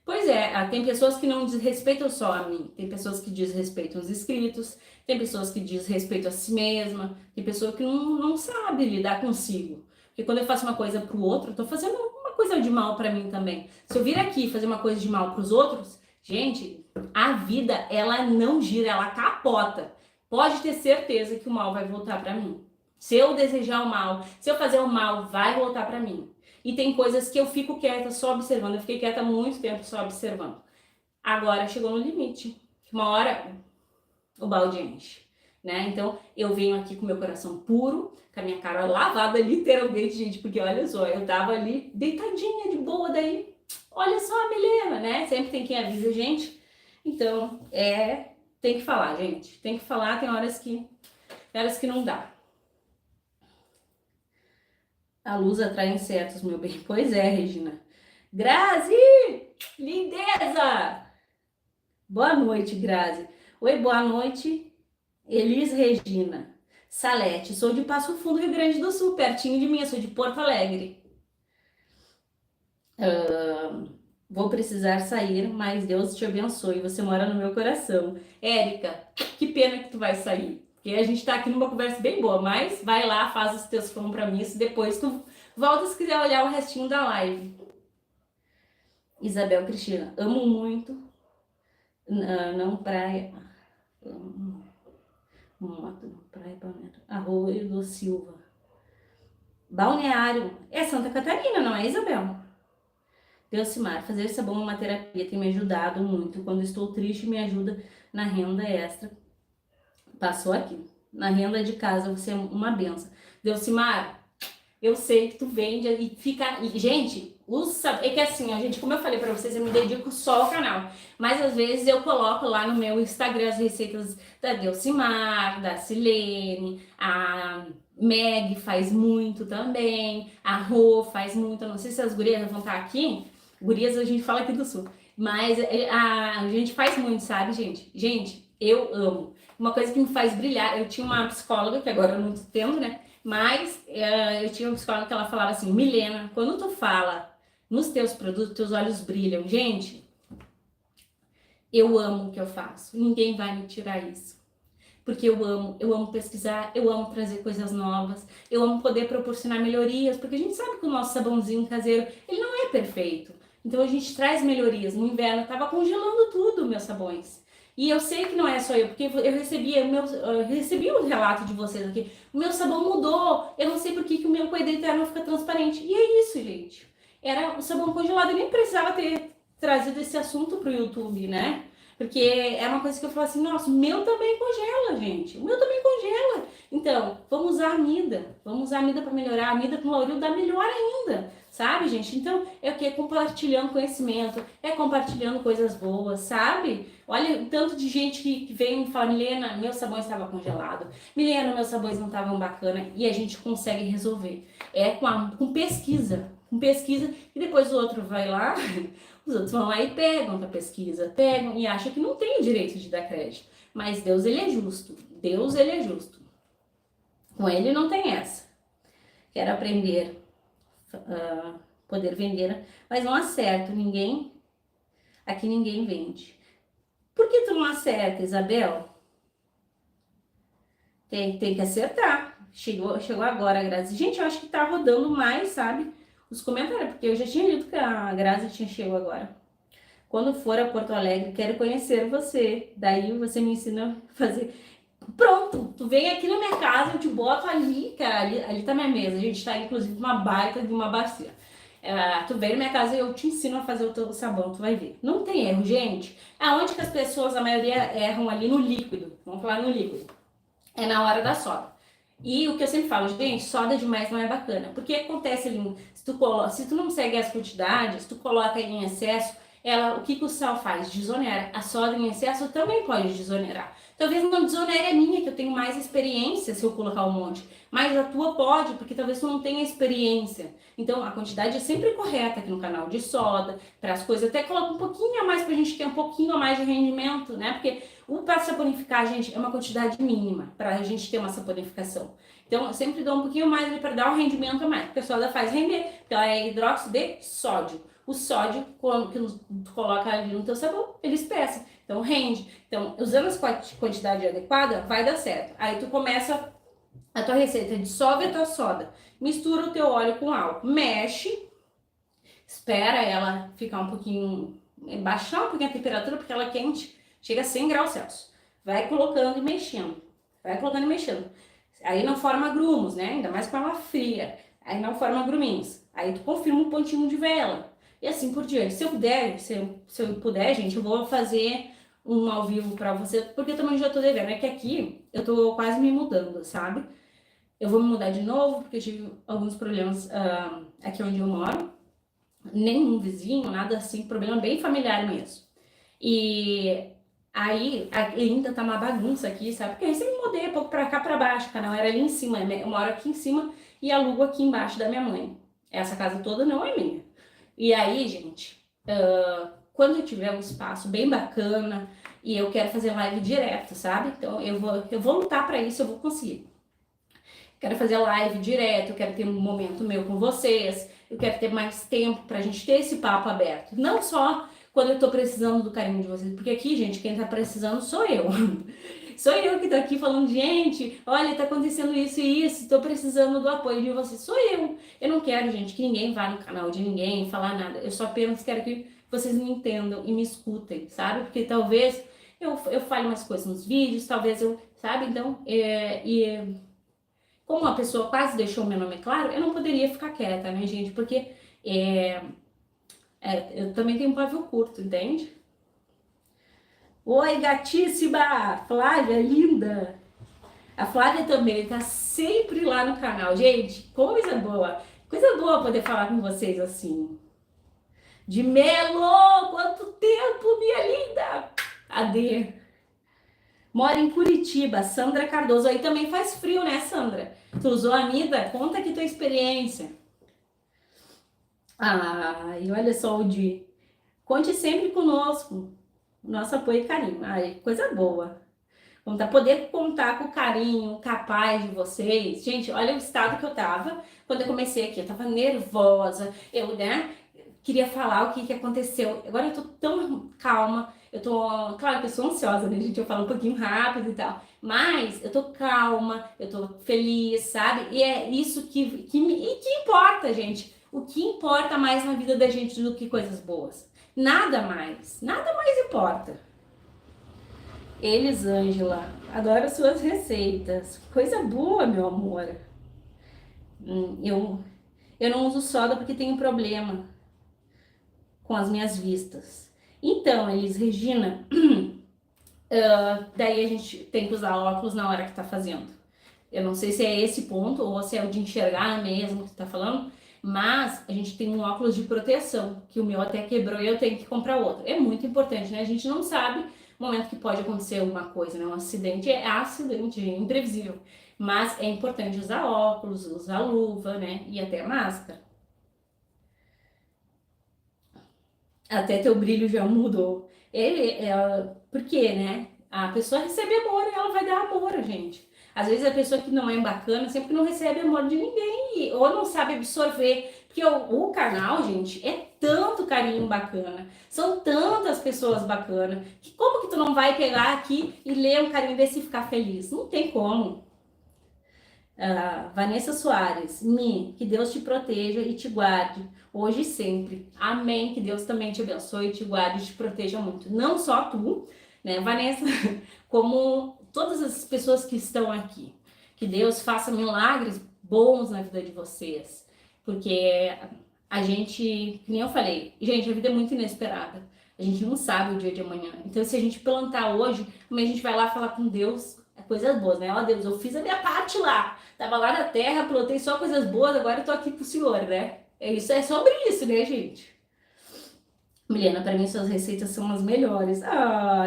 Pois é, tem pessoas que não desrespeitam só a mim, tem pessoas que desrespeitam os inscritos, tem pessoas que desrespeitam a si mesma, tem pessoa que não sabe lidar consigo. Porque quando eu faço uma coisa pro outro, eu tô fazendo uma coisa de mal pra mim também. Se eu vir aqui fazer uma coisa de mal pros outros, gente, a vida, ela não gira, ela capota. Pode ter certeza que o mal vai voltar pra mim. Se eu desejar o mal, se eu fazer o mal, vai voltar pra mim. E tem coisas que eu fico quieta só observando. Eu fiquei quieta há muito tempo só observando. Agora chegou no limite. Uma hora o balde enche. né? Então, eu venho aqui com meu coração puro, com a minha cara lavada literalmente, gente, porque olha só, eu tava ali deitadinha de boa, daí, olha só a Milena, né? Sempre tem quem avisa a gente. Então, tem que falar, gente. Tem que falar, tem horas que não dá. A luz atrai insetos, meu bem. Pois é, Regina. Grazi! Lindeza! Boa noite, Grazi. Oi, boa noite, Elis Regina. Salete, sou de Passo Fundo, Rio Grande do Sul, pertinho de mim, eu sou de Porto Alegre. Vou precisar sair, mas Deus te abençoe, você mora no meu coração. Érica, que pena que tu vai sair, porque a gente tá aqui numa conversa bem boa, mas vai lá, faz os teus compromissos, depois tu volta se quiser olhar o restinho da live. Isabel Cristina, amo muito, não praia, moto, praia, Arroio do Silva. Balneário, é Santa Catarina, não é, Isabel? Delcimar, fazer sabão é uma terapia, tem me ajudado muito. Quando estou triste, me ajuda na renda extra. Passou aqui. Na renda de casa, você é uma benção. Delcimar, eu sei que tu vende e fica... Gente, é que assim, gente, como eu falei pra vocês, eu me dedico só ao canal. Mas às vezes eu coloco lá no meu Instagram as receitas da Delcimar, da Silene, a Meg faz muito também, a Rô faz muito. Eu não sei se as gurias vão estar aqui. Gurias a gente fala aqui do Sul. Mas a gente faz muito, sabe, gente? Gente, eu amo. Uma coisa que me faz brilhar, eu tinha uma psicóloga, que agora eu não tô tendo, né? Mas eu tinha uma psicóloga que ela falava assim, Milena, quando tu fala nos teus produtos, teus olhos brilham. Gente, eu amo o que eu faço. Ninguém vai me tirar isso. Porque eu amo pesquisar, eu amo trazer coisas novas, eu amo poder proporcionar melhorias, porque a gente sabe que o nosso sabãozinho caseiro, ele não é perfeito. Então a gente traz melhorias. No inverno eu tava congelando tudo, meus sabões. E eu sei que não é só eu, porque eu recebi o relato de vocês aqui. O meu sabão mudou, eu não sei por que o meu coelho eterno fica transparente. E é isso, gente. Era o sabão congelado, eu nem precisava ter trazido esse assunto pro YouTube, né? Porque é uma coisa que eu falo assim, nossa, o meu também congela, gente. O meu também congela. Então, vamos usar a Mida. Vamos usar a Mida para melhorar. A Mida com Lauril dá melhor ainda, sabe, gente? Então, é o que? Compartilhando conhecimento, é compartilhando coisas boas, sabe? Olha o tanto de gente que vem e fala, Milena, meu sabão estava congelado. Milena, meus sabões não estavam bacana. E a gente consegue resolver. É com pesquisa. Com pesquisa. E depois o outro vai lá... Os outros vão lá e pegam da pesquisa, pegam e acham que não tem o direito de dar crédito. Mas Deus, ele é justo. Deus, ele é justo. Com ele não tem essa. Quero aprender, poder vender, mas não acerto. Aqui ninguém vende. Por que tu não acerta, Isabel? Tem que acertar. Chegou agora, Grazi. Gente, eu acho que tá rodando mais, sabe? Os comentários, porque eu já tinha lido que a Grazi tinha chegado agora. Quando for a Porto Alegre, quero conhecer você. Daí você me ensina a fazer. Pronto, tu vem aqui na minha casa, eu te boto ali, cara, ali tá minha mesa. A gente tá inclusive uma baita de uma bacia. Tu vem na minha casa e eu te ensino a fazer o teu sabão, tu vai ver. Não tem erro, gente. Aonde que as pessoas, a maioria, erram ali no líquido. Vamos falar no líquido. É na hora da soda. E o que eu sempre falo, gente, soda demais não é bacana. Porque acontece ali, se tu não segue as quantidades, se tu coloca em excesso, o que o sal faz? Desonera. A soda em excesso também pode desonerar. Talvez não desonere a minha, que eu tenho mais experiência se eu colocar um monte. Mas a tua pode, porque talvez tu não tenha experiência. Então, a quantidade é sempre correta aqui no canal de soda, para as coisas. Até coloca um pouquinho a mais pra gente ter um pouquinho a mais de rendimento, né? Porque para saponificar, gente, é uma quantidade mínima para a gente ter uma saponificação. Então, eu sempre dou um pouquinho mais ali para dar um rendimento a mais, porque a soda faz render, porque ela é hidróxido de sódio. O sódio, quando tu coloca ali no teu sabão, ele espessa, então rende. Então, usando as quantidade adequada, vai dar certo. Aí tu começa a tua receita, dissolve a tua soda, mistura o teu óleo com álcool, mexe, espera ela ficar um pouquinho, baixar um pouquinho a temperatura, porque ela é quente, chega a 100 graus Celsius. Vai colocando e mexendo. Vai colocando e mexendo. Aí não forma grumos, né? Ainda mais com ela fria. Aí não forma gruminhos. Aí tu confirma um pontinho de vela. E assim por diante. Se eu puder, gente, eu vou fazer um ao vivo pra você, porque eu também já tô devendo. É que aqui eu tô quase me mudando, sabe? Eu vou me mudar de novo, porque eu tive alguns problemas aqui onde eu moro. Nenhum vizinho, nada assim, problema bem familiar mesmo. E aí ainda tá uma bagunça aqui, sabe? Porque eu sempre mudei um pouco pra cá pra baixo, o canal era ali em cima, eu moro aqui em cima e alugo aqui embaixo da minha mãe. Essa casa toda não é minha. E aí, gente, quando eu tiver um espaço bem bacana e eu quero fazer live direto, sabe? Então eu vou lutar pra isso, eu vou conseguir. Quero fazer live direto, eu quero ter um momento meu com vocês, eu quero ter mais tempo pra gente ter esse papo aberto. Não só quando eu tô precisando do carinho de vocês, porque aqui, gente, quem tá precisando sou eu. Sou eu que tô aqui falando, gente, olha, tá acontecendo isso e isso, tô precisando do apoio de vocês. Sou eu. Eu não quero, gente, que ninguém vá no canal de ninguém falar nada. Eu só apenas quero que vocês me entendam e me escutem, sabe? Porque talvez eu fale umas coisas nos vídeos, talvez eu, sabe? Então, como a pessoa quase deixou meu nome claro, eu não poderia ficar quieta, né, gente? Porque eu também tenho um pavio curto, entende? Oi, gatíssima! Flávia, linda! A Flávia também tá sempre lá no canal. Gente, coisa boa! Coisa boa poder falar com vocês assim. De Melo! Quanto tempo, minha linda! Ade. Mora em Curitiba, Sandra Cardoso. Aí também faz frio, né, Sandra? Tu usou a Mida? Conta aqui tua experiência. Ai, olha só o Di. Conte sempre conosco. Nosso apoio e carinho. Ai, coisa boa. Poder contar com o carinho capaz de vocês. Gente, olha o estado que eu tava quando eu comecei aqui. Eu tava nervosa. Eu, né, queria falar o que que aconteceu. Agora eu tô tão calma. Eu tô, claro que eu sou ansiosa, né, gente? Eu falo um pouquinho rápido e tal. Mas eu tô calma, eu tô feliz, sabe? E é isso que importa, gente. O que importa mais na vida da gente do que coisas boas? Nada mais importa. Elisângela, adoro suas receitas. Coisa boa, meu amor. Eu não uso soda porque tenho problema com as minhas vistas. Então, Elis Regina, daí a gente tem que usar óculos na hora que tá fazendo. Eu não sei se é esse ponto ou se é o de enxergar mesmo que tu tá falando, mas a gente tem um óculos de proteção, que o meu até quebrou e eu tenho que comprar outro. É muito importante, né? A gente não sabe o momento que pode acontecer alguma coisa, né? Um acidente é acidente, é imprevisível. Mas é importante usar óculos, usar luva, né? E até máscara. Até teu brilho já mudou. Por quê, né? A pessoa recebe amor e ela vai dar amor a gente. Às vezes a pessoa que não é bacana sempre não recebe amor de ninguém ou não sabe absorver. Porque o canal, gente, é tanto carinho bacana. São tantas pessoas bacanas. Que como que tu não vai pegar aqui e ler um carinho desse e ficar feliz? Não tem como. Vanessa Soares, que Deus te proteja e te guarde, hoje e sempre. Amém. Que Deus também te abençoe, te guarde e te proteja muito. Não só tu, né, Vanessa, como todas as pessoas que estão aqui. Que Deus faça milagres bons na vida de vocês. Porque a gente, que nem eu falei, gente, a vida é muito inesperada. A gente não sabe o dia de amanhã. Então, se a gente plantar hoje, amanhã a gente vai lá falar com Deus, coisas boas, né? Ó Deus, eu fiz a minha parte lá. Tava lá na terra, plantei só coisas boas, agora eu tô aqui pro Senhor, né? É sobre isso, né, gente? Milena, para mim suas receitas são as melhores.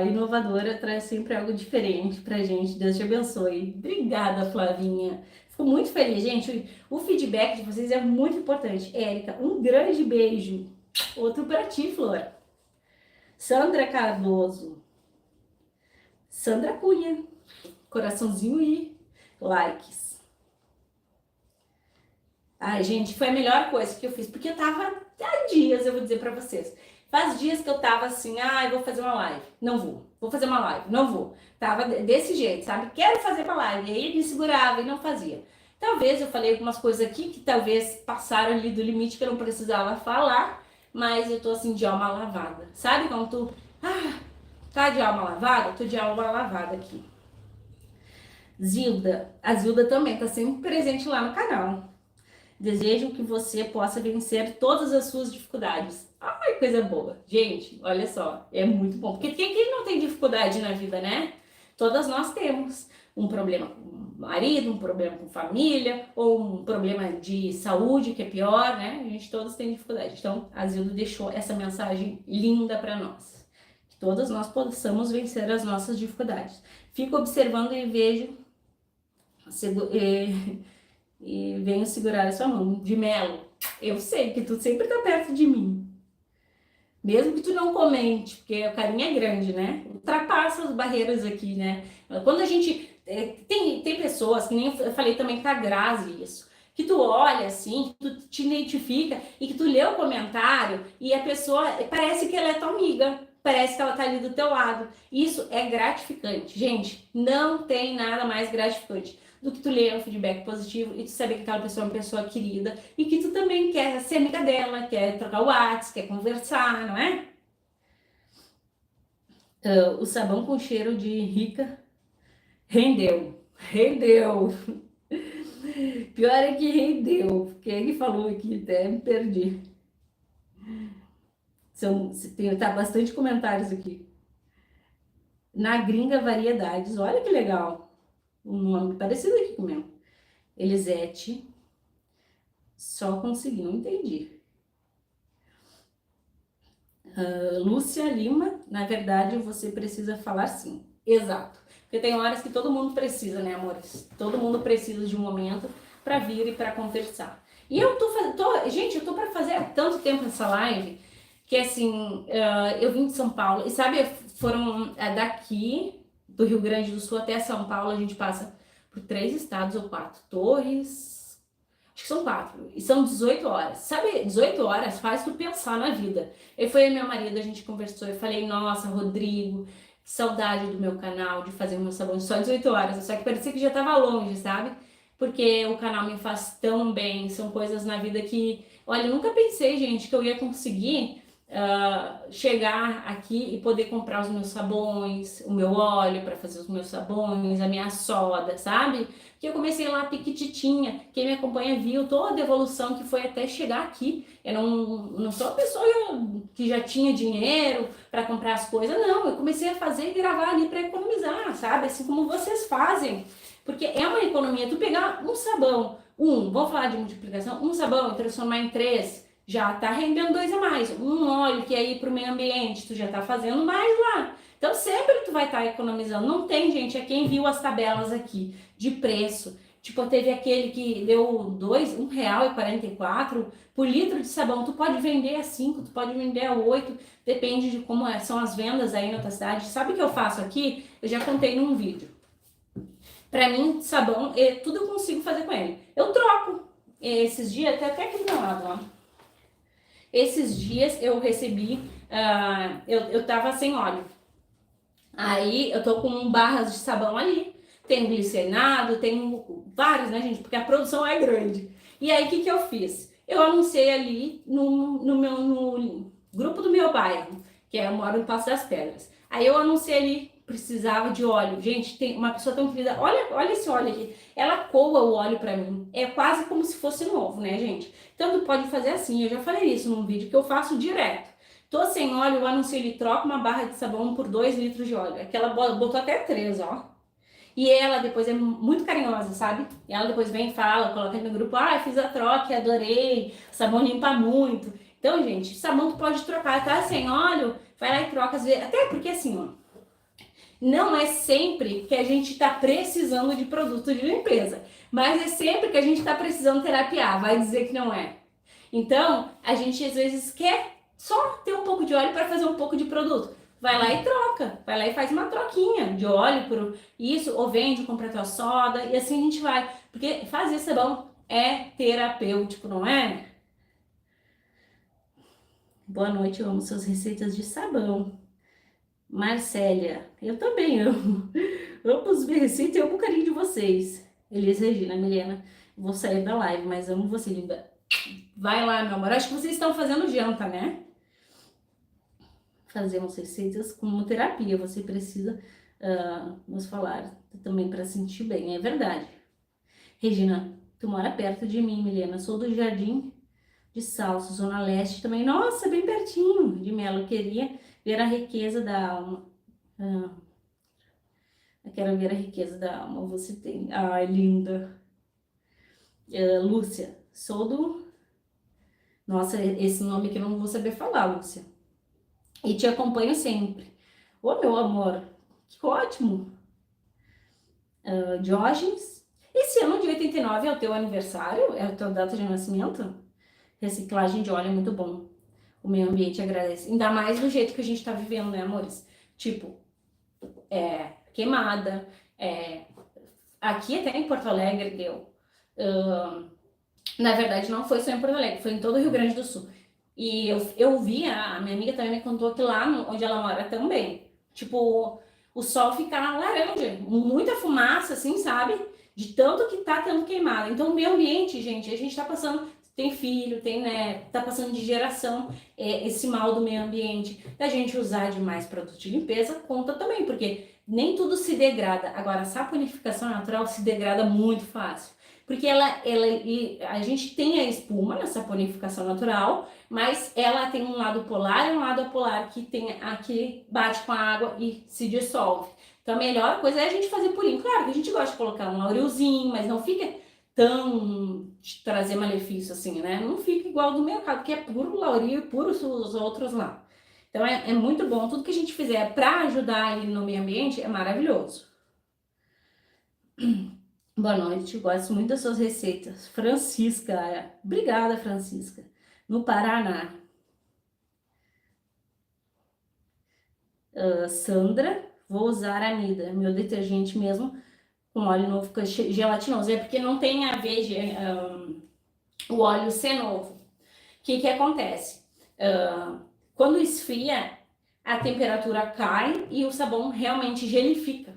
Inovadora, traz sempre algo diferente pra gente. Deus te abençoe. Obrigada, Flavinha. Fico muito feliz, gente. O feedback de vocês é muito importante. Érica, um grande beijo. Outro para ti, Flor. Sandra Cardoso. Sandra Cunha. Coraçãozinho e likes. Ai, gente, foi a melhor coisa que eu fiz, porque eu tava há dias, eu vou dizer pra vocês. Faz dias que eu tava assim, eu vou fazer uma live. Não vou. Vou fazer uma live. Não vou. Tava desse jeito, sabe? Quero fazer uma live. E aí me segurava e não fazia. Talvez eu falei algumas coisas aqui que talvez passaram ali do limite que eu não precisava falar, mas eu tô assim de alma lavada. Sabe quando tu, tá de alma lavada? Eu tô de alma lavada aqui. Zilda, a Zilda também tá sempre presente lá no canal. Desejo que você possa vencer todas as suas dificuldades. Ai, coisa boa. Gente, olha só, é muito bom. Porque quem não tem dificuldade na vida, né? Todas nós temos um problema com marido, um problema com família, ou um problema de saúde, que é pior, né? A gente todos tem dificuldade. Então, a Zildo deixou essa mensagem linda para nós. Que todas nós possamos vencer as nossas dificuldades. Fico observando e vejo e venho segurar a sua mão. De Melo, eu sei que tu sempre tá perto de mim. Mesmo que tu não comente, porque o carinho é grande, né? Ultrapassa as barreiras aqui, né? Quando a gente. Tem pessoas, que nem eu falei também com a Grazi isso, que tu olha assim, que tu te identifica e que tu lê o comentário e a pessoa parece que ela é tua amiga, parece que ela tá ali do teu lado. Isso é gratificante. Gente, não tem nada mais gratificante do que tu ler um feedback positivo e tu saber que aquela pessoa é uma pessoa querida e que tu também quer ser amiga dela, quer trocar o WhatsApp, quer conversar, não é? O sabão com cheiro de rica rendeu, rendeu. Pior é que rendeu. Quem que falou aqui? Até me perdi. Tá bastante comentários aqui. Na Gringa Variedades, olha que legal. Um nome parecido aqui com o meu. Elisete, só consegui, não entendi. Lúcia Lima, na verdade você precisa falar sim. Exato. Porque tem horas que todo mundo precisa, né, amores? Todo mundo precisa de um momento para vir e para conversar. E eu gente, eu tô para fazer há tanto tempo essa live que assim, eu vim de São Paulo e sabe, foram daqui do Rio Grande do Sul até São Paulo, a gente passa por 3 estados ou 4, Torres, acho que são 4. E são 18 horas. Sabe, 18 horas faz tu pensar na vida. Eu fui meu marido, a gente conversou. Eu falei, nossa, Rodrigo, que saudade do meu canal, de fazer meu sabão só 18 horas. Só que parecia que já tava longe, sabe? Porque o canal me faz tão bem. São coisas na vida que... Olha, eu nunca pensei, gente, que eu ia conseguir chegar aqui e poder comprar os meus sabões, o meu óleo para fazer os meus sabões, a minha soda, sabe? Que eu comecei lá piquititinha. Quem me acompanha viu toda a evolução que foi até chegar aqui. Eu não sou uma pessoa que já tinha dinheiro para comprar as coisas, não. Eu comecei a fazer e gravar ali para economizar, sabe? Assim como vocês fazem. Porque é uma economia. Tu pegar um sabão, vamos falar de multiplicação, um sabão e transformar em 3, já tá rendendo 2 a mais. Um óleo que é ir pro meio ambiente, tu já tá fazendo mais lá. Então sempre tu vai estar economizando. Não tem, gente, é quem viu as tabelas aqui de preço. Tipo, teve aquele que deu R$ 1,44 por litro de sabão. Tu pode vender a 5, tu pode vender a 8, depende de como são as vendas aí na tua cidade. Sabe o que eu faço aqui? Eu já contei num vídeo. Pra mim, sabão, tudo eu consigo fazer com ele. Eu troco. Esses dias, até aqui do meu lado, ó. Esses dias eu recebi, eu tava sem óleo. Aí eu tô com barras de sabão ali, tem glicerinado, tem vários, né, gente? Porque a produção é grande. E aí o que eu fiz? Eu anunciei ali no grupo do meu bairro, que eu moro em Passo das Pedras. Aí eu anunciei ali, precisava de óleo. Gente, tem uma pessoa tão querida, olha esse óleo aqui. Ela coa o óleo pra mim. É quase como se fosse novo, né, gente? Então tu pode fazer assim, eu já falei isso num vídeo que eu faço direto. Tô sem óleo, eu anuncio, ele troca uma barra de sabão por 2 litros de óleo. Aquela botou até 3, ó. E ela depois é muito carinhosa, sabe? E ela depois vem e fala, coloca no grupo, fiz a troca, adorei, o sabão limpa muito. Então, gente, sabão tu pode trocar, tá sem óleo, vai lá e troca, às vezes, até porque assim, ó, não é sempre que a gente tá precisando de produto de limpeza, mas é sempre que a gente tá precisando terapiar, vai dizer que não é. Então, a gente às vezes quer só ter um pouco de óleo para fazer um pouco de produto. Vai lá e troca, vai lá e faz uma troquinha de óleo por isso, ou vende, compra tua soda, e assim a gente vai. Porque fazer sabão é terapêutico, não é? Boa noite, eu amo suas receitas de sabão. Marcélia, eu também amo. Amo as minhas receitas e amo o carinho de vocês. Elis Regina, Milena, vou sair da live, mas amo você, linda. Vai lá, meu amor. Acho que vocês estão fazendo janta, né? Fazer umas receitas como terapia. Você precisa, vamos falar, também para sentir bem. É verdade. Regina, tu mora perto de mim, Milena. Sou do Jardim de Salso, Zona Leste também. Nossa, bem pertinho de Melo. Eu queria ver a riqueza da alma. Ah, eu quero ver a riqueza da alma. Você tem. Ai, linda. Lúcia, sou do. Nossa, esse nome que eu não vou saber falar, Lúcia. E te acompanho sempre. Ô, meu amor, que ótimo. Diógenes. Esse ano de 89 é o teu aniversário? É a tua data de nascimento? Reciclagem de óleo é muito bom. O meio ambiente agradece. Ainda mais do jeito que a gente tá vivendo, né, amores? Tipo, queimada. Aqui até em Porto Alegre deu. Na verdade, não foi só em Porto Alegre, foi em todo o Rio Grande do Sul. E eu vi, a minha amiga também me contou que lá onde ela mora também. Tipo, o sol fica laranja, muita fumaça, assim, sabe? De tanto que tá tendo queimada. Então, o meio ambiente, gente, a gente tá passando, tem filho, tem, né, tá passando de geração esse mal do meio ambiente. Da gente usar demais produto de limpeza, conta também, porque nem tudo se degrada. Agora, a saponificação natural se degrada muito fácil. Porque a gente tem a espuma na saponificação natural, mas ela tem um lado polar e um lado apolar que bate com a água e se dissolve. Então a melhor coisa é a gente fazer purinho. Claro que a gente gosta de colocar um laurilzinho, mas não fica tão de trazer malefício assim, né? Não fica igual do mercado, que é puro lauril e puro os outros lá. Então é muito bom. Tudo que a gente fizer para ajudar aí no meio ambiente é maravilhoso. Boa noite, gosto muito das suas receitas. Francisca, obrigada, Francisca. No Paraná. Sandra, vou usar a Nida, meu detergente mesmo, com óleo novo, fica gelatinoso. É porque não tem a ver o óleo ser novo. O que acontece? Quando esfria, a temperatura cai e o sabão realmente gelifica.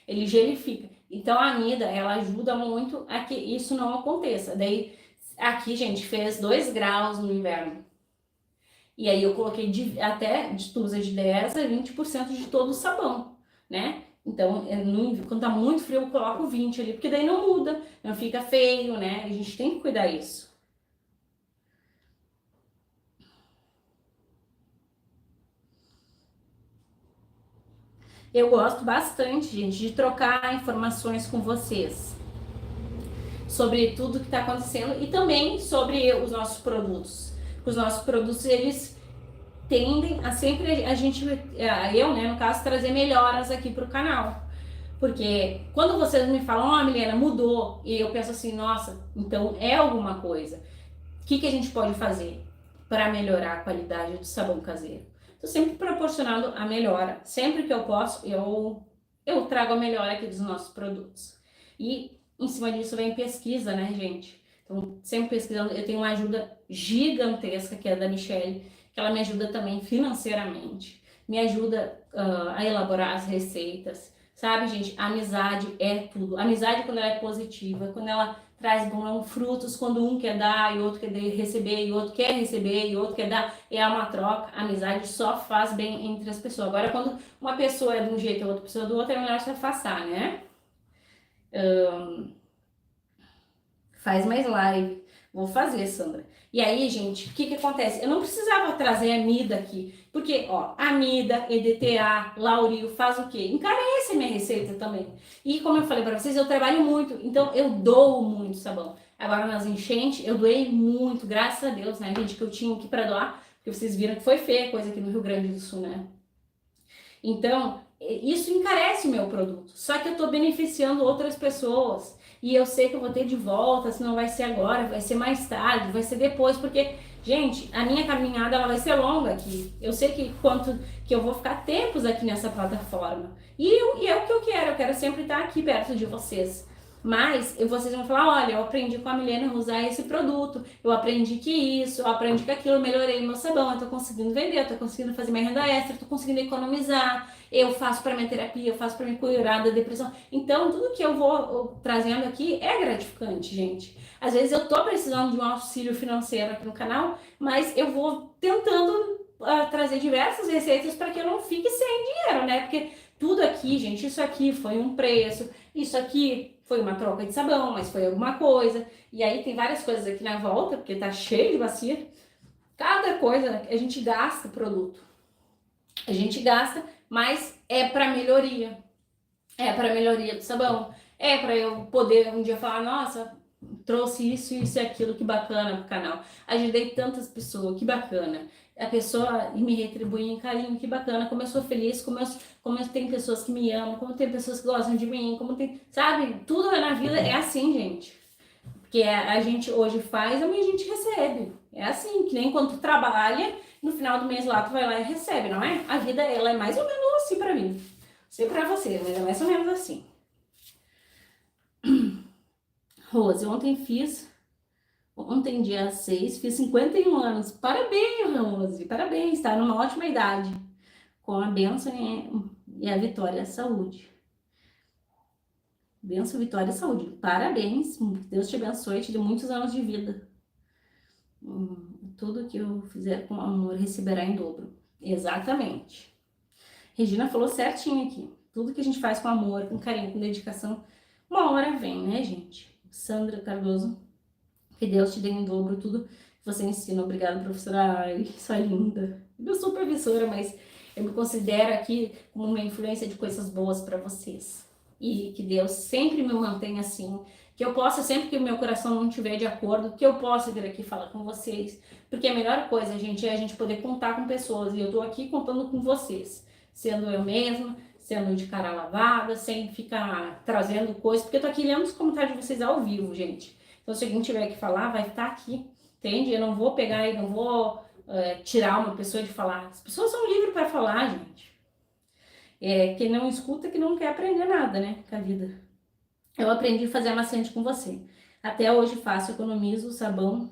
Ele gelifica. Então a Nida, ela ajuda muito a que isso não aconteça. Daí, aqui, gente, fez 2 graus no inverno. E aí eu coloquei até de tusa de 10 a 20% de todo o sabão, né? Então, quando tá muito frio, eu coloco 20 ali, porque daí não muda, não fica feio, né? A gente tem que cuidar disso. Eu gosto bastante, gente, de trocar informações com vocês sobre tudo que está acontecendo e também sobre os nossos produtos. Os nossos produtos, eles tendem a sempre eu, né, no caso, trazer melhoras aqui para o canal. Porque quando vocês me falam, ó, Milena, mudou, e eu penso assim, nossa, então é alguma coisa. O que a gente pode fazer para melhorar a qualidade do sabão caseiro? Estou sempre proporcionando a melhora. Sempre que eu posso, eu trago a melhora aqui dos nossos produtos. E em cima disso vem pesquisa, né, gente? Então, sempre pesquisando. Eu tenho uma ajuda gigantesca, que é a da Michelle, que ela me ajuda também financeiramente, me ajuda a elaborar as receitas, sabe, gente? A amizade é tudo. A amizade, quando ela é positiva, quando ela traz bons frutos, quando um quer dar e outro quer receber, e outro quer receber e outro quer dar, é uma troca. A amizade só faz bem entre as pessoas. Agora, quando uma pessoa é de um jeito e a outra pessoa do outro, é melhor se afastar, né? Faz mais live. Vou fazer, Sandra. E aí, gente, o que acontece? Eu não precisava trazer a Mida aqui, porque, ó, a Mida, EDTA, Lauril, faz o quê? Encarece a minha receita também. E como eu falei pra vocês, eu trabalho muito, então eu dou muito sabão. Agora, nas enchentes, eu doei muito, graças a Deus, né, gente, que eu tinha aqui pra doar, porque vocês viram que foi feia a coisa aqui no Rio Grande do Sul, né? Então, isso encarece o meu produto, só que eu tô beneficiando outras pessoas. E eu sei que eu vou ter de volta, se não vai ser agora, vai ser mais tarde, vai ser depois, porque, gente, a minha caminhada ela vai ser longa aqui. Eu sei que eu vou ficar tempos aqui nessa plataforma. E é o que eu quero sempre estar aqui perto de vocês. Mas vocês vão falar, olha, eu aprendi com a Milena a usar esse produto, eu aprendi que isso, eu aprendi que aquilo, eu melhorei meu sabão, eu tô conseguindo vender, eu tô conseguindo fazer minha renda extra, eu tô conseguindo economizar, eu faço para minha terapia, eu faço para me curar da depressão. Então, tudo que eu vou trazendo aqui é gratificante, gente. Às vezes eu tô precisando de um auxílio financeiro aqui no canal, mas eu vou tentando trazer diversas receitas para que eu não fique sem dinheiro, né? Porque Tudo aqui, gente, isso aqui foi um preço, isso aqui foi uma troca de sabão, mas foi alguma coisa. E aí tem várias coisas aqui na volta, porque tá cheio de bacia. Cada coisa a gente gasta produto. A gente gasta, mas é para melhoria. É para melhoria do sabão. É para eu poder um dia falar, nossa, trouxe isso, isso e aquilo, que bacana pro canal. Ajudei tantas pessoas, que bacana. A pessoa me retribui em carinho, que bacana. Como eu sou feliz, como eu tenho pessoas que me amam, como tem pessoas que gostam de mim, como tem, sabe? Tudo na vida é assim, gente. Porque a gente hoje faz, amanhã a gente recebe. É assim, que nem quando tu trabalha, no final do mês lá tu vai lá e recebe, não é? A vida, ela é mais ou menos assim pra mim. Não sei pra você, mas é mais ou menos assim. Rose, ontem dia 6, fiz 51 anos. Parabéns, Rose, parabéns, tá numa ótima idade. Com a bênção e a vitória, a saúde. Bênção, vitória e saúde. Parabéns, Deus te abençoe, te dê muitos anos de vida. Tudo que eu fizer com amor receberá em dobro. Exatamente. Regina falou certinho aqui. Tudo que a gente faz com amor, com carinho, com dedicação, uma hora vem, né, gente? Sandra Cardoso, que Deus te dê em dobro tudo que você ensina. Obrigada, professora. Ai, sua linda. Eu sou professora, mas eu me considero aqui como uma influência de coisas boas para vocês. E que Deus sempre me mantenha assim. Que eu possa, sempre que o meu coração não estiver de acordo, que eu possa vir aqui falar com vocês. Porque a melhor coisa, gente, é a gente poder contar com pessoas. E eu tô aqui contando com vocês. Sendo eu mesma, sendo de cara lavada, sem ficar trazendo coisas. Porque eu tô aqui lendo os comentários de vocês ao vivo, gente. Então, se alguém tiver que falar, vai estar aqui, entende? Eu não vou pegar e não vou tirar uma pessoa de falar. As pessoas são livres para falar, gente. Quem não escuta, que não quer aprender nada, né, com a vida. Eu aprendi a fazer amaciante com você. Até hoje faço, economizo sabão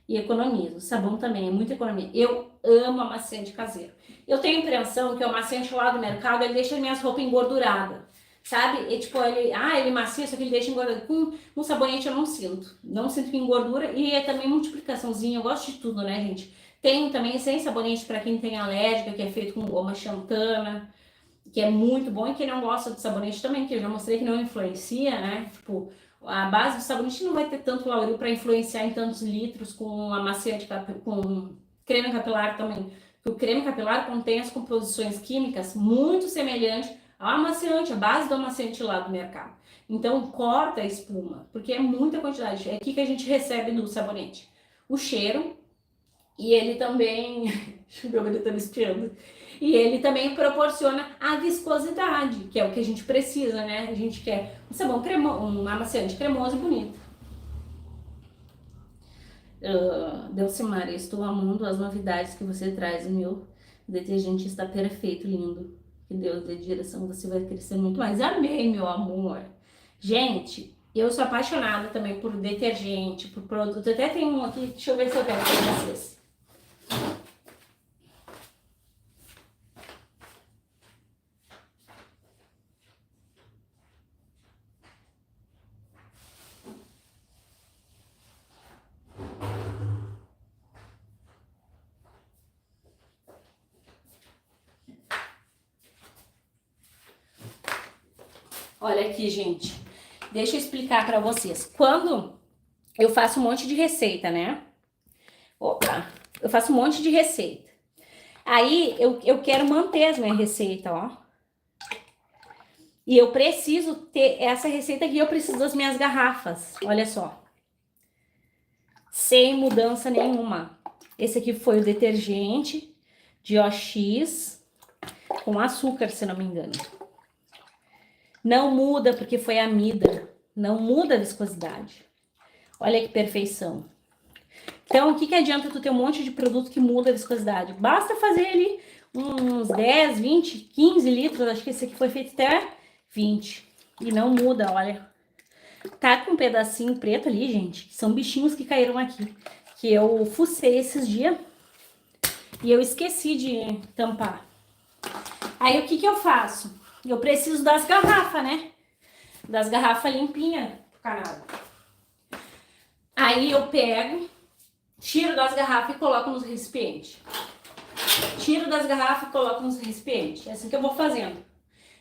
e economizo. O sabão também é muita economia. Eu amo amaciante caseiro. Eu tenho a impressão que o amaciante lá do mercado, ele deixa minhas roupas engorduradas. Sabe? E, tipo, ele macia, só que ele deixa engordado. Com um sabonete eu não sinto. Não sinto que engordura. E é também multiplicaçãozinha. Eu gosto de tudo, né, gente? Tem também sem sabonete para quem tem alérgica, que é feito com goma xantana, que é muito bom. E quem não gosta de sabonete também, que eu já mostrei que não influencia, né? Tipo, a base do sabonete não vai ter tanto lauril para influenciar em tantos litros com amaciante, com creme capilar também. Porque o creme capilar contém as composições químicas muito semelhantes ao amaciante, a base do amaciante lá do mercado. Então, corta a espuma, porque é muita quantidade. É aqui que a gente recebe do sabonete. O cheiro, e ele também... Meu marido tá me espiando. E ele também proporciona a viscosidade, que é o que a gente precisa, né? A gente quer um sabão cremoso, um amaciante cremoso e bonito. Delcimar, estou amando as novidades que você traz. O meu detergente está perfeito, lindo. Que Deus dê direção, você vai crescer muito mais. Amei, meu amor. Gente, eu sou apaixonada também por detergente, por produto. Até tem um aqui, deixa eu ver se eu pego para vocês. Olha aqui, gente. Deixa eu explicar para vocês. Quando eu faço um monte de receita, né? Opa! Eu faço um monte de receita. Aí, eu quero manter as minhas receitas, ó. E eu preciso ter essa receita aqui, eu preciso das minhas garrafas. Olha só. Sem mudança nenhuma. Esse aqui foi o detergente de OX com açúcar, se não me engano. Não muda porque foi amida. Não muda a viscosidade. Olha que perfeição. Então, o que adianta tu ter um monte de produto que muda a viscosidade? Basta fazer ali uns 10, 20, 15 litros. Acho que esse aqui foi feito até 20. E não muda, olha. Tá com um pedacinho preto ali, gente. São bichinhos que caíram aqui. Que eu fucei esses dias. E eu esqueci de tampar. Aí, o que eu faço? Eu preciso das garrafas, né? Das garrafas limpinhas pro canal. Aí eu pego, tiro das garrafas e coloco nos recipientes. tiro das garrafas e coloco nos recipientes. É assim que eu vou fazendo.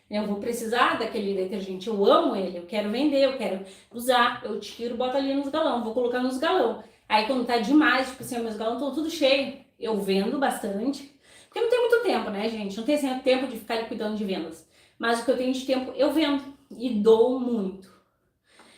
Eu vou precisar daquele detergente, eu amo ele, eu quero vender, eu quero usar, eu tiro, boto ali nos galão, vou colocar nos galão. Aí quando tá demais, tipo assim, meus galões estão tudo cheio, eu vendo bastante. Porque não tem muito tempo, né, gente? Não tem assim, tempo de ficar ali cuidando de vendas. Mas o que eu tenho de tempo, eu vendo e dou muito.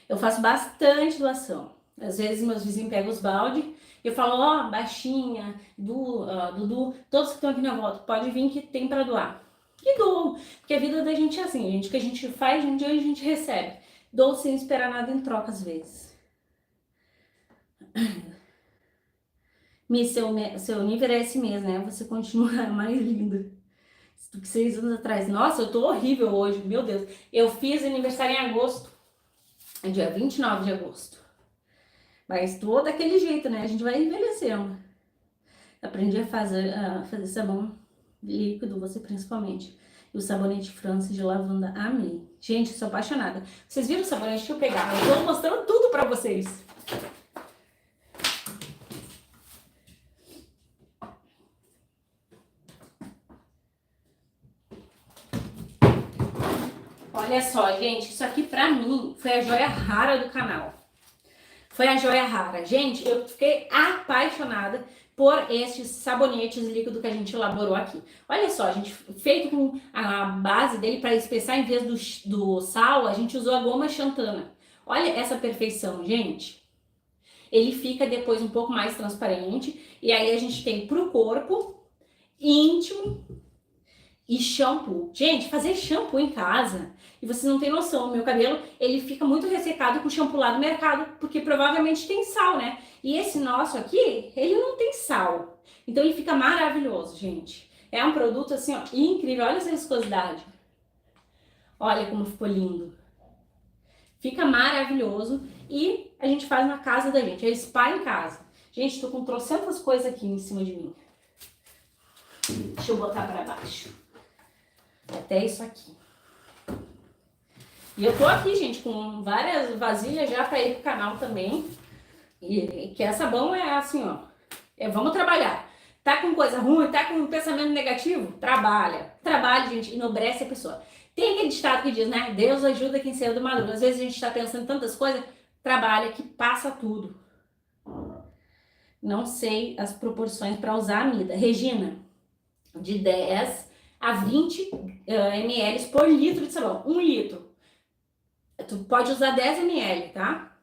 Eu faço bastante doação. Às vezes meus vizinhos pegam os balde e eu falo, ó, baixinha, Dudu, todos que estão aqui na volta, pode vir que tem para doar. E dou, porque a vida da gente é assim, gente, o que a gente faz, um dia a gente recebe. Dou sem esperar nada em troca às vezes. Miss, seu nível é esse mês, né? Você continua mais linda do que 6 anos atrás. Nossa, eu tô horrível hoje, meu Deus. Eu fiz aniversário em agosto, dia 29 de agosto. Mas tô daquele jeito, né? A gente vai envelhecendo. Aprendi a fazer sabão líquido, você principalmente. E o sabonete França de lavanda, amei. Gente, sou apaixonada. Vocês viram o sabonete que eu pegava? Eu tô mostrando tudo pra vocês. Olha só, gente, isso aqui pra mim foi a joia rara do canal. Foi a joia rara. Gente, eu fiquei apaixonada por estes sabonetes líquidos que a gente elaborou aqui. Olha só, a gente feito com a base dele para espessar, em vez do sal, a gente usou a goma xantana. Olha essa perfeição, gente. Ele fica depois um pouco mais transparente e aí a gente tem pro corpo íntimo e shampoo. Gente, fazer shampoo em casa, e vocês não têm noção, meu cabelo, ele fica muito ressecado com shampoo lá do mercado, porque provavelmente tem sal, né? E esse nosso aqui, ele não tem sal. Então ele fica maravilhoso, gente. É um produto assim, ó, incrível. Olha essa viscosidade. Olha como ficou lindo. Fica maravilhoso e a gente faz na casa da gente, é spa em casa. Gente, tô com trocentas coisas aqui em cima de mim. Deixa eu botar pra baixo. Até isso aqui. E eu tô aqui, gente, com várias vasilhas já pra ir pro canal também. E que essa sabão é assim, ó. Vamos trabalhar. Tá com coisa ruim, tá com um pensamento negativo? Trabalha. Trabalha, gente, enobrece a pessoa. Tem aquele ditado que diz, né? Deus ajuda quem cedo madruga. Às vezes a gente tá pensando em tantas coisas, trabalha que passa tudo. Não sei as proporções para usar a Mida. Regina, de 10 a 20 ml por litro de sabão. 1 litro. Tu pode usar 10 ml, tá?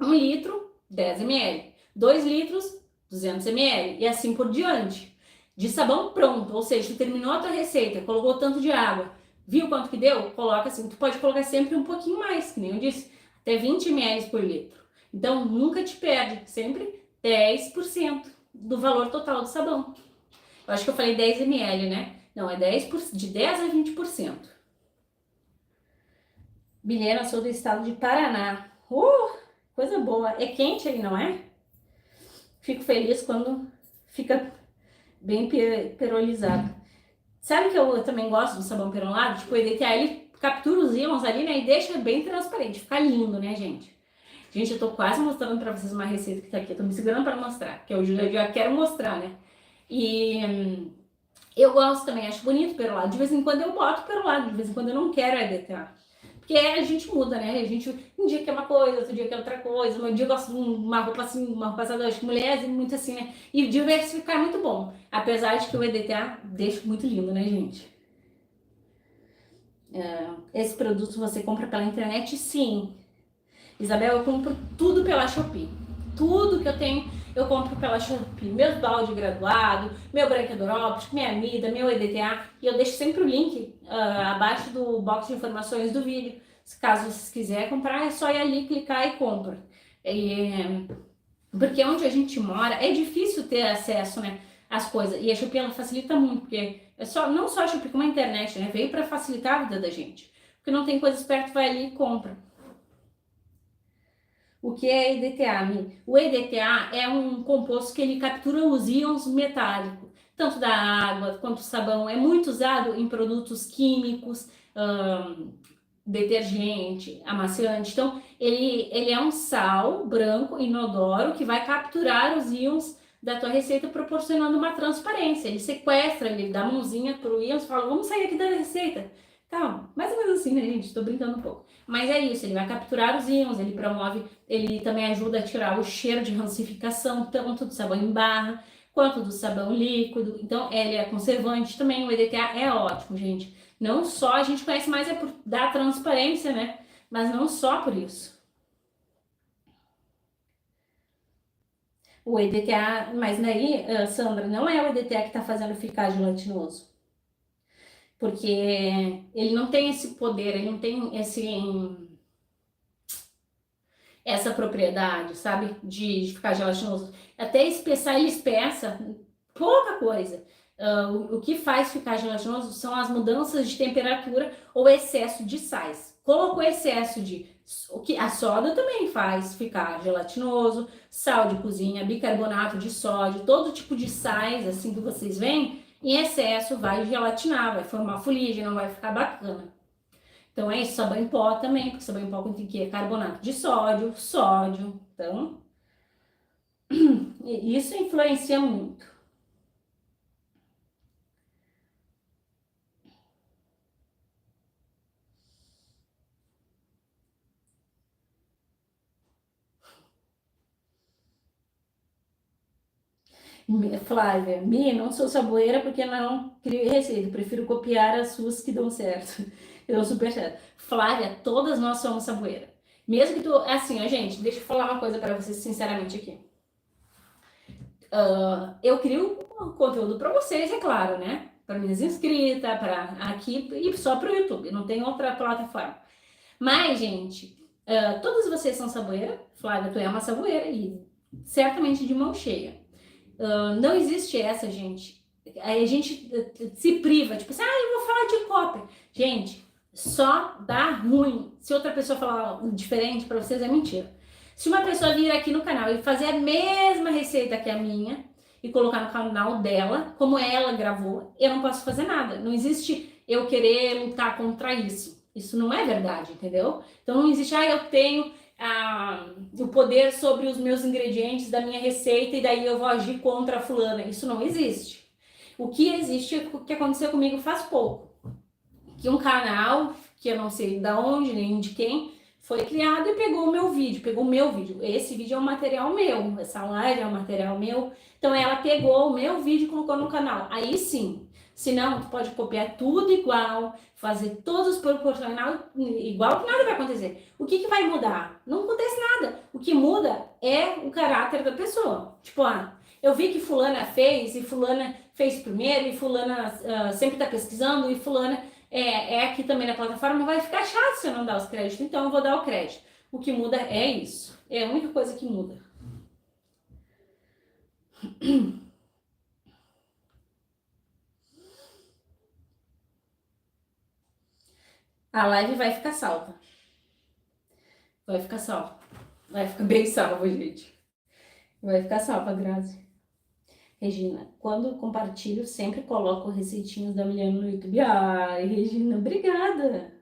1 litro, 10 ml. 2 litros, 200 ml. E assim por diante. De sabão pronto, ou seja, tu terminou a tua receita, colocou tanto de água, viu quanto que deu? Coloca assim. Tu pode colocar sempre um pouquinho mais, que nem eu disse, até 20 ml por litro. Então, nunca te perde, sempre 10% do valor total do sabão. Eu acho que eu falei 10 ml, né? Não, é 10%, de 10 a 20%. Bilhena, sou do estado de Paraná. Coisa boa. É quente aí, não é? Fico feliz quando fica bem perolizado. Sabe que eu também gosto do sabão perolado? Tipo, o EDTA, ele captura os íons ali, né? E deixa bem transparente. Fica lindo, né, gente? Gente, eu tô quase mostrando pra vocês uma receita que tá aqui. Eu tô me segurando pra mostrar, porque eu já quero mostrar, né? E eu gosto também, acho bonito perolado. De vez em quando eu boto perolado, de vez em quando eu não quero EDTA. Porque a gente muda, né? A gente, um dia quer uma coisa, outro dia quer outra coisa. Um dia eu gosto de uma roupa assim, uma roupa passada, acho que mulheres, muito assim, né? E diversificar é muito bom. Apesar de que o EDTA deixa muito lindo, né, gente? Esse produto você compra pela internet? Sim. Isabel, eu compro tudo pela Shopee. Tudo que eu tenho, eu compro pela Shopee. Meus balde graduado, meu branqueador óptico, minha Mida, meu EDTA. E eu deixo sempre o link abaixo do box de informações do vídeo. Se caso vocês quiserem comprar, é só ir ali, clicar e compra. Porque onde a gente mora, é difícil ter acesso, né, às coisas. E a Shopee, ela facilita muito, porque não só a Shopee, como a internet, né? Veio para facilitar a vida da gente. Porque não tem coisas perto, vai ali e compra. O que é EDTA, Mi? O EDTA é um composto que ele captura os íons metálicos, tanto da água quanto do sabão. É muito usado em produtos químicos, detergente, amaciante. Então, ele é um sal branco inodoro que vai capturar os íons da tua receita, proporcionando uma transparência. Ele sequestra, ele dá a mãozinha pro Ian e fala, vamos sair aqui da receita. Calma, mais ou menos assim, né, gente? Tô brincando um pouco. Mas é isso, ele vai capturar os íons, ele promove, ele também ajuda a tirar o cheiro de rancificação, tanto do sabão em barra, quanto do sabão líquido. Então, ele é conservante também, o EDTA é ótimo, gente. Não só, a gente conhece mais é por dar transparência, né? Mas não só por isso. O EDTA, mas daí, Sandra, não é o EDTA que está fazendo ficar gelatinoso. Porque ele não tem esse poder, ele não tem essa propriedade, sabe? De ficar gelatinoso. Até espessar, ele espessa pouca coisa. O que faz ficar gelatinoso são as mudanças de temperatura ou excesso de sais. Colocou excesso de... O que a soda também faz ficar gelatinoso, sal de cozinha, bicarbonato de sódio, todo tipo de sais, assim que vocês veem, em excesso vai gelatinar, vai formar fuligem, não vai ficar bacana. Então é isso, sabão em pó também, porque sabão em pó contém que é carbonato de sódio. Então, isso influencia muito. Flávia, não sou saboeira porque não crio receita, prefiro copiar as suas que dão certo. Eu dou super certo. Flávia, todas nós somos saboeira. Mesmo que tu, assim, ó, gente, deixa eu falar uma coisa para vocês sinceramente aqui. Eu crio conteúdo para vocês, é claro, né? Para minhas inscritas, para aqui e só para o YouTube, não tem outra plataforma. Mas, gente, todas vocês são saboeira. Flávia, tu é uma saboeira e certamente de mão cheia. Não existe essa, gente. Aí a gente se priva, tipo assim, eu vou falar de cópia. Gente, só dá ruim. Se outra pessoa falar diferente para vocês, é mentira. Se uma pessoa vir aqui no canal e fazer a mesma receita que a minha e colocar no canal dela, como ela gravou, eu não posso fazer nada. Não existe eu querer lutar contra isso. Isso não é verdade, entendeu? Então não existe, eu tenho o poder sobre os meus ingredientes da minha receita e daí eu vou agir contra a fulana. Isso não existe. O que existe é o que aconteceu comigo faz pouco. Que um canal, que eu não sei de onde, nem de quem, foi criado e pegou o meu vídeo. Esse vídeo é um material meu, essa live é um material meu. Então ela pegou o meu vídeo e colocou no canal. Aí sim. Senão, tu pode copiar tudo igual, fazer todos proporcional igual, que nada vai acontecer. O que vai mudar? Não acontece nada. O que muda é o caráter da pessoa. Tipo, eu vi que fulana fez, e fulana fez primeiro, e fulana sempre tá pesquisando, e fulana é aqui também na plataforma, vai ficar chato se eu não dar os créditos, então eu vou dar o crédito. O que muda é isso. É a única coisa que muda. A live vai ficar salva. Vai ficar salva. Vai ficar bem salva, gente. Vai ficar salva, Grazi. Regina, quando compartilho, sempre coloco receitinhos da Miliano no YouTube. Ai, Regina, obrigada.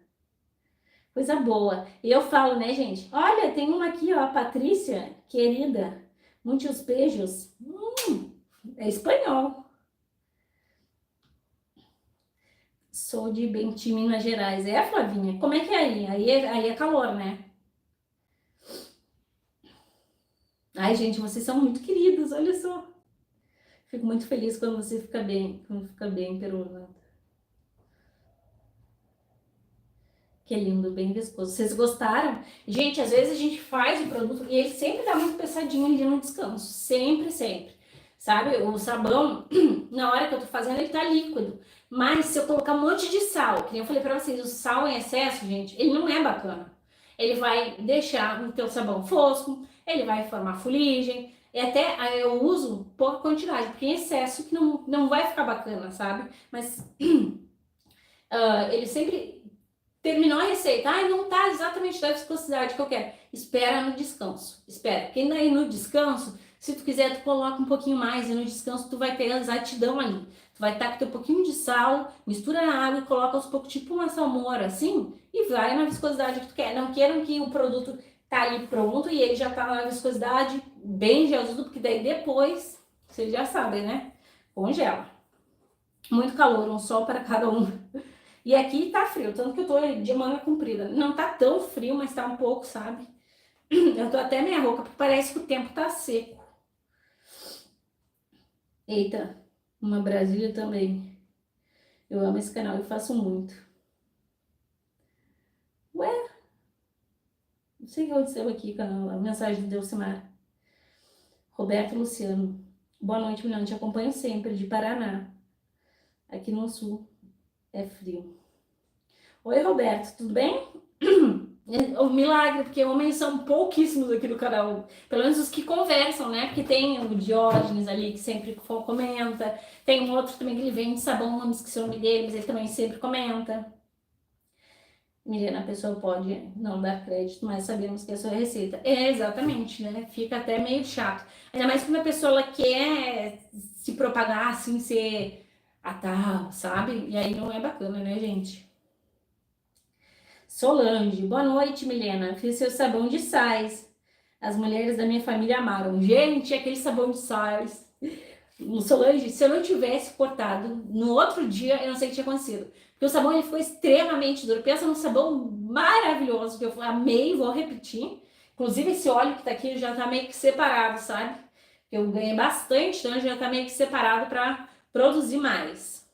Coisa boa. E eu falo, né, gente? Olha, tem uma aqui, ó, a Patrícia, querida. Muitos beijos. É espanhol. Sou de Benti, Minas Gerais. É, Flavinha? Como é que é aí? Aí é calor, né? Ai, gente, vocês são muito queridos, olha só. Fico muito feliz quando você fica bem, Peruna. Que lindo, bem viscoso. Vocês gostaram? Gente, às vezes a gente faz o produto e ele sempre dá muito pesadinho ali no descanso. Sempre, sempre. Sabe? O sabão, na hora que eu tô fazendo, ele tá líquido. Mas se eu colocar um monte de sal, que nem eu falei pra vocês, o sal em excesso, gente, ele não é bacana. Ele vai deixar o teu sabão fosco, ele vai formar fuligem. E até eu uso pouca quantidade, porque em excesso que não vai ficar bacana, sabe? Mas ele sempre terminou a receita. Não tá exatamente da viscosidade que eu quero. Espera no descanso. Espera. Porque daí no descanso, se tu quiser, tu coloca um pouquinho mais e no descanso tu vai ter a exatidão ali. Tu vai estar com teu pouquinho de sal, mistura na água e coloca aos poucos, tipo uma salmoura assim, e vai na viscosidade que tu quer. Não queiram que o produto tá ali pronto e ele já tá na viscosidade bem gelado, porque daí depois Vocês já sabem, né? Congela. Muito calor, um sol para cada um. E aqui tá frio, tanto que eu tô de manga comprida. Não tá tão frio, mas tá um pouco, sabe? Eu tô até meia rouca, porque parece que o tempo tá seco. Eita, uma Brasília também. Eu amo esse canal e faço muito. Ué, não sei o que aconteceu aqui com a mensagem do Delcimar. Roberto Luciano. Boa noite, Milão. Te acompanho sempre, de Paraná. Aqui no sul é frio. Oi, Roberto, tudo bem? É um milagre, porque homens são pouquíssimos aqui no canal. Pelo menos os que conversam, né? Porque tem o Diógenes ali, que sempre comenta. Tem um outro também que ele vende sabão, não me esqueci o nome dele, mas ele também sempre comenta. Milena, a pessoa pode não dar crédito, mas sabemos que é a sua receita. É, exatamente, né? Fica até meio chato. Ainda mais quando a pessoa ela quer se propagar assim, ser a tal, sabe? E aí não é bacana, né, gente? Solange, boa noite, Milena. Fiz seu sabão de sais. As mulheres da minha família amaram. Gente, aquele sabão de sais. Solange, se eu não tivesse cortado, no outro dia eu não sei o que tinha acontecido. Porque o sabão ele ficou extremamente duro. Pensa num sabão maravilhoso que eu amei, vou repetir. Inclusive esse óleo que tá aqui já tá meio que separado, sabe? Eu ganhei bastante, então já tá meio que separado para produzir mais.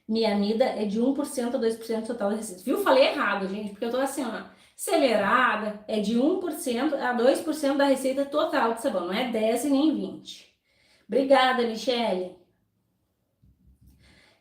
Minha amida é de 1% a 2% total da receita. Viu? Falei errado, gente, porque eu tô assim, ó. Acelerada é de 1% a 2% da receita total de sabão. Não é 10 e nem 20. Obrigada, Michele.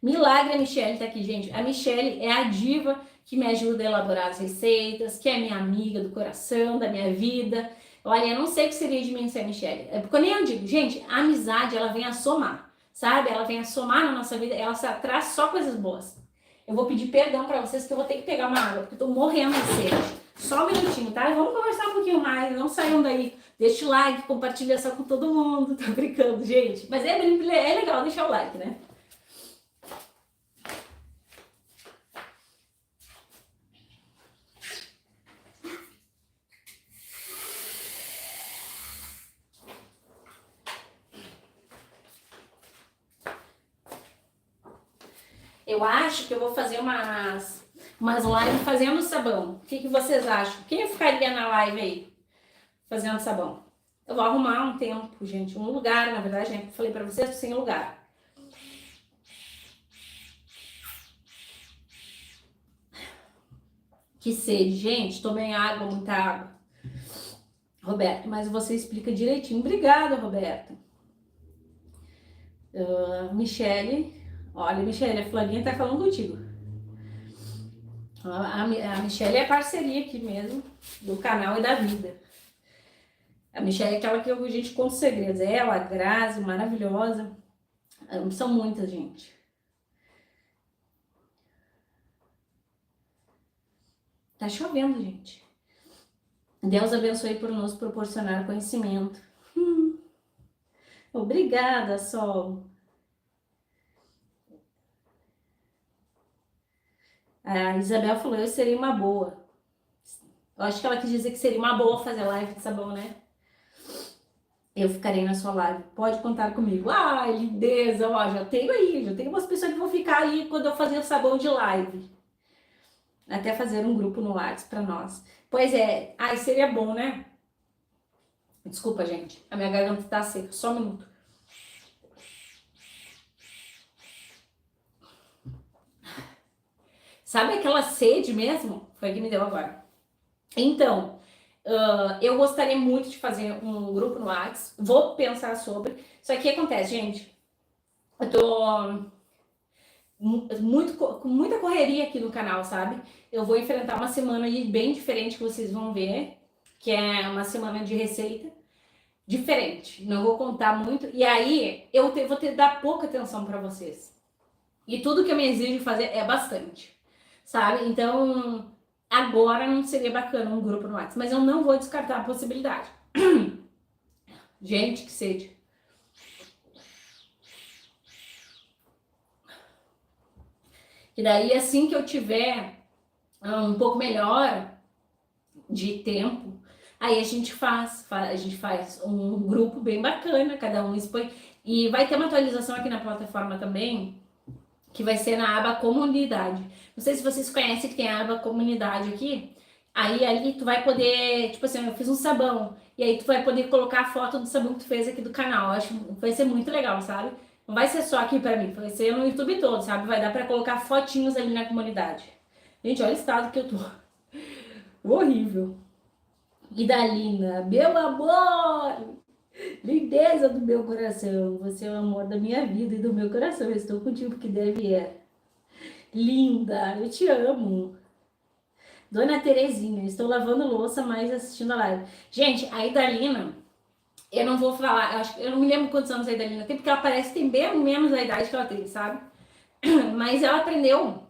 Milagre, a Michele tá aqui, gente. A Michele é a diva que me ajuda a elaborar as receitas, que é minha amiga do coração, da minha vida. Olha, eu não sei o que seria de mim sem a Michele. É porque nem eu digo, gente, a amizade, ela vem a somar, sabe? Ela vem a somar na nossa vida, ela traz só coisas boas. Eu vou pedir perdão pra vocês que eu vou ter que pegar uma água, porque eu tô morrendo de sede. Só um minutinho, tá? Vamos conversar um pouquinho mais, não saiam daí. Deixa o like, compartilha só com todo mundo. Tô brincando, gente. Mas é legal deixar o like, né? Eu acho que eu vou fazer umas lives fazendo sabão. O que vocês acham? Quem ficaria na live aí fazendo sabão? Eu vou arrumar um tempo, gente. Um lugar, na verdade, né? Falei pra vocês, sem lugar. Que sede, gente. Tomei água, muita água. Roberto, mas você explica direitinho. Obrigada, Roberto. Michele. Olha, Michele, a Flavinha tá falando contigo. A Michele é parceria aqui mesmo, do canal e da vida. A Michelle é aquela que a gente conta os segredos. Ela, a Grazi, maravilhosa. São muitas, gente. Tá chovendo, gente. Deus abençoe por nos proporcionar conhecimento. Obrigada, Sol. A Isabel falou, eu seria uma boa. Eu acho que ela quis dizer que seria uma boa fazer live de sabão, né? Eu ficarei na sua live. Pode contar comigo. Ah, lindeza, ó, já tenho umas pessoas que vão ficar aí quando eu fazer o sabão de live. Até fazer um grupo no WhatsApp pra nós. Pois é, ai, seria bom, né? Desculpa, gente. A minha garganta tá seca. Só um minuto. Sabe aquela sede mesmo? Foi que me deu agora. Então, eu gostaria muito de fazer um grupo no WhatsApp. Vou pensar sobre. Só que o que acontece, gente? Eu tô com muita correria aqui no canal, sabe? Eu vou enfrentar uma semana aí bem diferente que vocês vão ver. Que é uma semana de receita. Diferente. Não vou contar muito. E aí, vou ter que dar pouca atenção pra vocês. E tudo que eu me exijo fazer é bastante. Sabe? Então, agora não seria bacana um grupo no WhatsApp, mas eu não vou descartar a possibilidade. Gente, que sede. E daí, assim que eu tiver um pouco melhor de tempo, Aí a gente faz um grupo bem bacana, cada um expõe. E vai ter uma atualização aqui na plataforma também, que vai ser na aba comunidade. Não sei se vocês conhecem que tem a aba comunidade aqui. Aí ali tu vai poder, tipo assim, eu fiz um sabão. E aí tu vai poder colocar a foto do sabão que tu fez aqui do canal. Eu acho que vai ser muito legal, sabe? Não vai ser só aqui pra mim, vai ser no YouTube todo, sabe? Vai dar pra colocar fotinhos ali na comunidade. Gente, olha o estado que eu tô. Horrível. E Dalina, meu amor! Lindeza do meu coração, você é o amor da minha vida e do meu coração. Eu estou contigo porque deve é. Linda, eu te amo. Dona Terezinha, estou lavando louça, mas assistindo a live. Gente, a Idalina, eu não vou falar, eu não me lembro quantos anos a Idalina tem, porque ela parece que tem bem menos a idade que ela tem, sabe? Mas ela aprendeu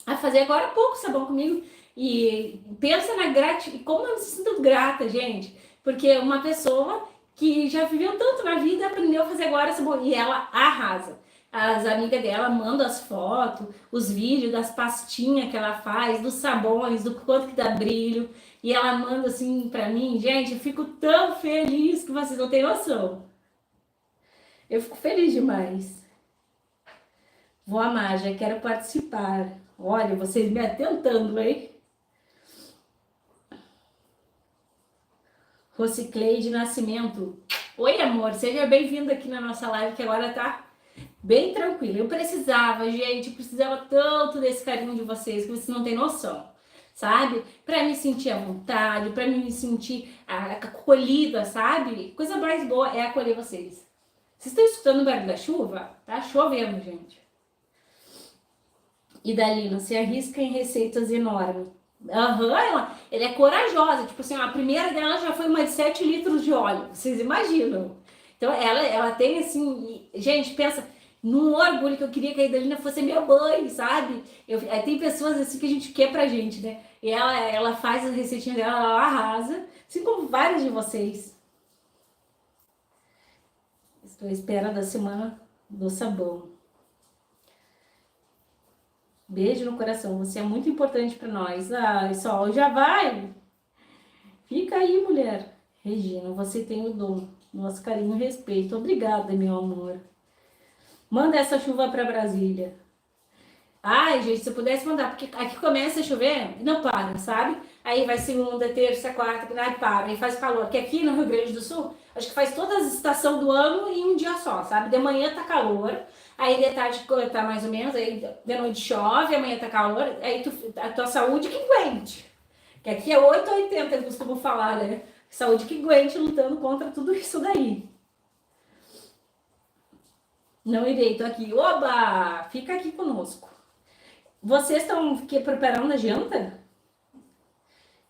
a fazer agora há pouco sabão comigo. E pensa na gratidão, como eu me sinto grata, gente. Porque uma pessoa que já viveu tanto na vida aprendeu a fazer agora sabão. E ela arrasa. As amigas dela mandam as fotos, os vídeos das pastinhas que ela faz, dos sabões, do quanto que dá brilho. E ela manda assim pra mim, gente, eu fico tão feliz que vocês não têm noção. Eu fico feliz demais. Vou amar, já quero participar. Olha, vocês me atentando, hein? Rocicleide Nascimento. Oi, amor, seja bem-vindo aqui na nossa live, que agora tá bem tranquila. Eu precisava, gente, precisava tanto desse carinho de vocês, que vocês não têm noção, sabe? Pra me sentir à vontade, pra me sentir acolhida, sabe? Coisa mais boa é acolher vocês. Vocês estão escutando o barulho da chuva? Tá chovendo, gente. E Dalina, se arrisca em receitas enormes. Aham, ela é corajosa. Tipo assim, a primeira dela já foi uma de 7 litros de óleo. Vocês imaginam? Então, ela tem assim. Gente, pensa num orgulho que eu queria que a Idalina fosse minha mãe, sabe? Tem pessoas assim que a gente quer pra gente, né? E ela faz as receitinhas dela, ela arrasa. Assim como vários de vocês. Estou à espera da semana do sabão. Beijo no coração, você é muito importante para nós. Ai, Sol, já vai? Fica aí, mulher. Regina, você tem o dom. Nosso carinho e respeito. Obrigada, meu amor. Manda essa chuva para Brasília. Ai, gente, se eu pudesse mandar, porque aqui começa a chover e não para, sabe? Aí vai segunda, terça, quarta, aí para, aí faz calor. Porque aqui no Rio Grande do Sul, acho que faz todas as estações do ano em um dia só, sabe? De manhã tá calor, aí de tarde tá mais ou menos, aí de noite chove, amanhã tá calor, aí a tua saúde que aguente. Que aqui é 8 ou 80, eu costumo falar, né? Saúde que aguente lutando contra tudo isso daí. Não irei, tô aqui. Oba! Fica aqui conosco. Vocês estão preparando a janta?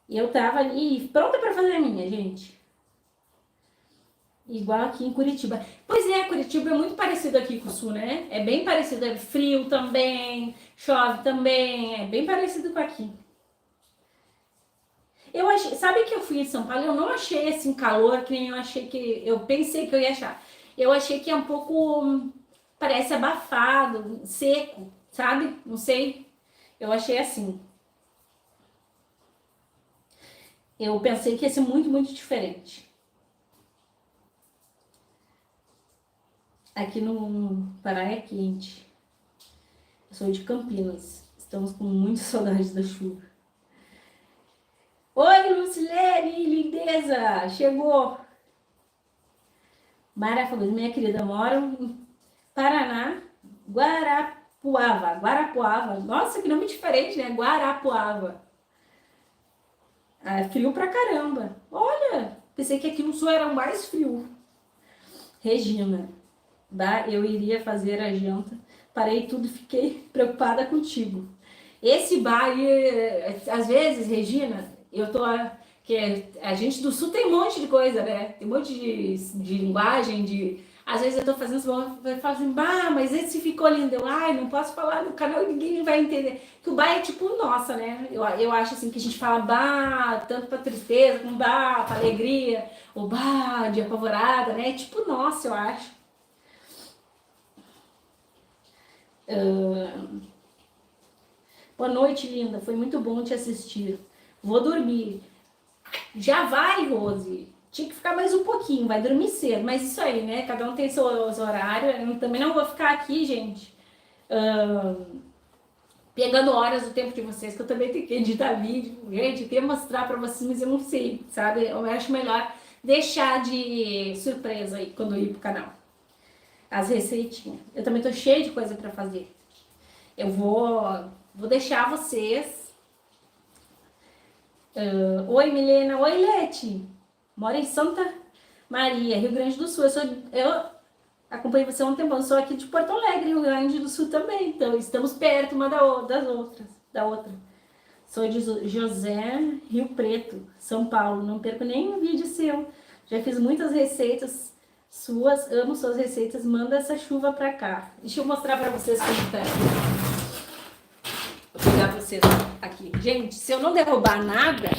E eu tava ali pronta para fazer a minha, gente. Igual aqui em Curitiba. Pois é, Curitiba é muito parecido aqui com o Sul, né? É bem parecido, é frio também, chove também, é bem parecido com aqui. Eu achei, sabe que eu fui em São Paulo, eu não achei assim calor que nem eu pensei que eu ia achar. Eu achei que é um pouco, parece abafado, seco, sabe? Não sei. Eu achei assim. Eu pensei que ia ser muito, muito diferente. Aqui no Pará é quente. Eu sou de Campinas. Estamos com muita saudade da chuva. Oi, Lucilene, lindeza! Chegou! Maravilhoso, minha querida, moro em Paraná, Guarapuava. Guarapuava. Nossa, que nome diferente, né? Guarapuava. Ah, frio pra caramba. Olha, pensei que aqui no sul era o mais frio. Regina, eu iria fazer a janta. Parei tudo e fiquei preocupada contigo. Esse baile, às vezes, Regina, eu tô. Que a gente do sul tem um monte de coisa, né? Tem um monte de linguagem, de. Às vezes eu tô fazendo isso, eu falo assim, bah, mas esse ficou lindo. Eu, ai, não posso falar no canal e ninguém vai entender. Que o bah é tipo nossa, né? Eu acho assim que a gente fala bah, tanto pra tristeza, como bah, pra alegria, ou bah, de apavorada, né? É tipo nossa, eu acho. Boa noite, linda. Foi muito bom te assistir. Vou dormir. Já vai, Rose. Tinha que ficar mais um pouquinho, vai dormir cedo. Mas isso aí, né? Cada um tem seus horários. Eu também não vou ficar aqui, gente, pegando horas do tempo de vocês, que eu também tenho que editar vídeo. Gente, eu queria mostrar pra vocês, mas eu não sei, sabe? Eu acho melhor deixar de surpresa aí quando eu ir pro canal. As receitinhas. Eu também tô cheia de coisa pra fazer. Eu vou deixar vocês. Oi, Milena. Oi, Leti. Moro em Santa Maria, Rio Grande do Sul. Eu acompanhei você há um tempão. Eu sou aqui de Porto Alegre, Rio Grande do Sul também. Então, estamos perto uma das outras, da outra. Sou de José, Rio Preto, São Paulo. Não perco nenhum vídeo seu. Já fiz muitas receitas suas. Amo suas receitas. Manda essa chuva pra cá. Deixa eu mostrar pra vocês como tá. Vou pegar vocês aqui. Gente, se eu não derrubar nada,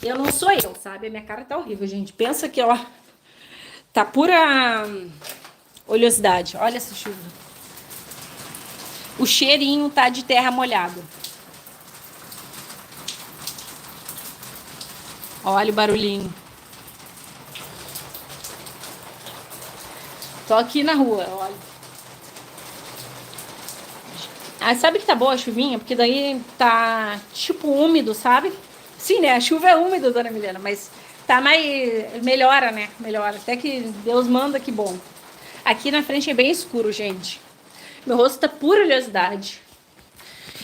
eu não sou eu, sabe? A minha cara tá horrível, gente. Pensa que, ó, tá pura oleosidade. Olha essa chuva. O cheirinho tá de terra molhada. Olha o barulhinho. Tô aqui na rua, olha. Ah, sabe que tá boa a chuvinha? Porque daí tá, tipo, úmido, sabe? Sim, né? A chuva é úmida, dona Milena, mas tá mais... melhora, né? Melhora. Até que Deus manda, que bom. Aqui na frente é bem escuro, gente. Meu rosto tá pura oleosidade.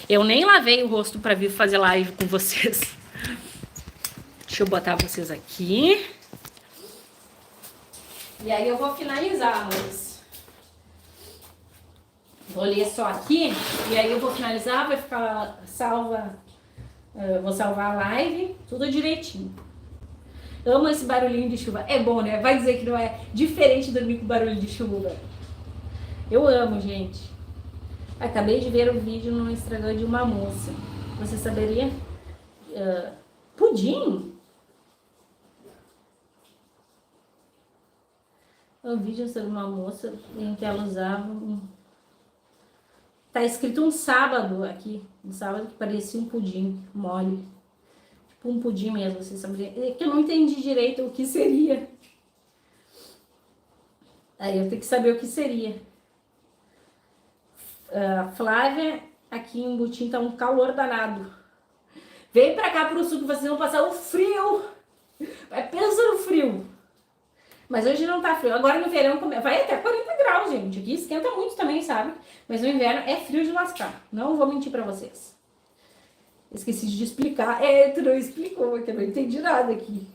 Eu nem lavei o rosto pra vir fazer live com vocês. Deixa eu botar vocês aqui. E aí eu vou finalizar, amores. Vou ler só aqui. E aí eu vou finalizar, vai ficar salva. Vou salvar a live, tudo direitinho. Amo esse barulhinho de chuva. É bom, né? Vai dizer que não é diferente dormir com barulho de chuva. Eu amo, gente. Acabei de ver um vídeo no Instagram de uma moça. Você saberia? Pudim? Um vídeo sobre uma moça em que ela usava Tá escrito um sábado aqui. Um sábado que parecia um pudim mole. Tipo um pudim mesmo, você saberia. É que eu não entendi direito o que seria. Aí eu tenho que saber o que seria. Flávia, aqui em Butim tá um calor danado. Vem pra cá pro sul que vocês vão passar o frio. Vai pensa no frio. Mas hoje não tá frio. Agora no verão vai até 40 graus, gente. Aqui esquenta muito também, sabe? Mas no inverno é frio de lascar. Não vou mentir pra vocês. Esqueci de explicar. Tu não explicou, que eu não entendi nada aqui.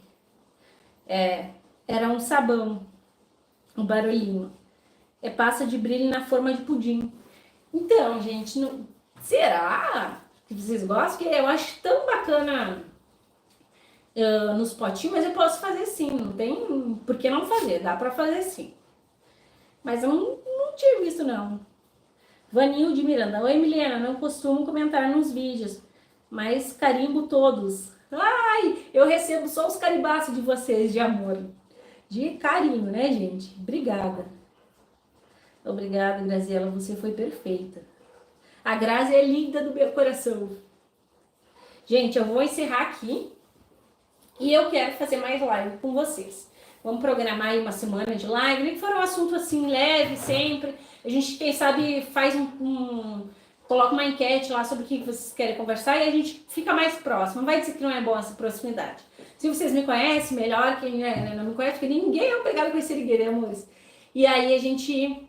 Era um sabão. Um barulhinho. Passa de brilho na forma de pudim. Então, gente, será que vocês gostam? Porque eu acho tão bacana nos potinhos, mas eu posso fazer sim. Não tem por que não fazer. Dá pra fazer sim. Mas eu não tinha visto, não. Vanil de Miranda. Oi, Milena. Não costumo comentar nos vídeos, mas carimbo todos. Ai, eu recebo só os carimbaços de vocês, de amor. De carinho, né, gente? Obrigada. Obrigada, Graziela. Você foi perfeita. A Grazi é linda do meu coração. Gente, eu vou encerrar aqui. E eu quero fazer mais live com vocês. Vamos programar aí uma semana de live. Nem que for um assunto assim, leve, sempre. A gente, quem sabe, faz coloca uma enquete lá sobre o que vocês querem conversar e a gente fica mais próximo. Não vai dizer que não é boa essa proximidade. Se vocês me conhecem melhor, quem não me conhece, porque ninguém é obrigado a conhecer ninguém, né, amores? E aí a gente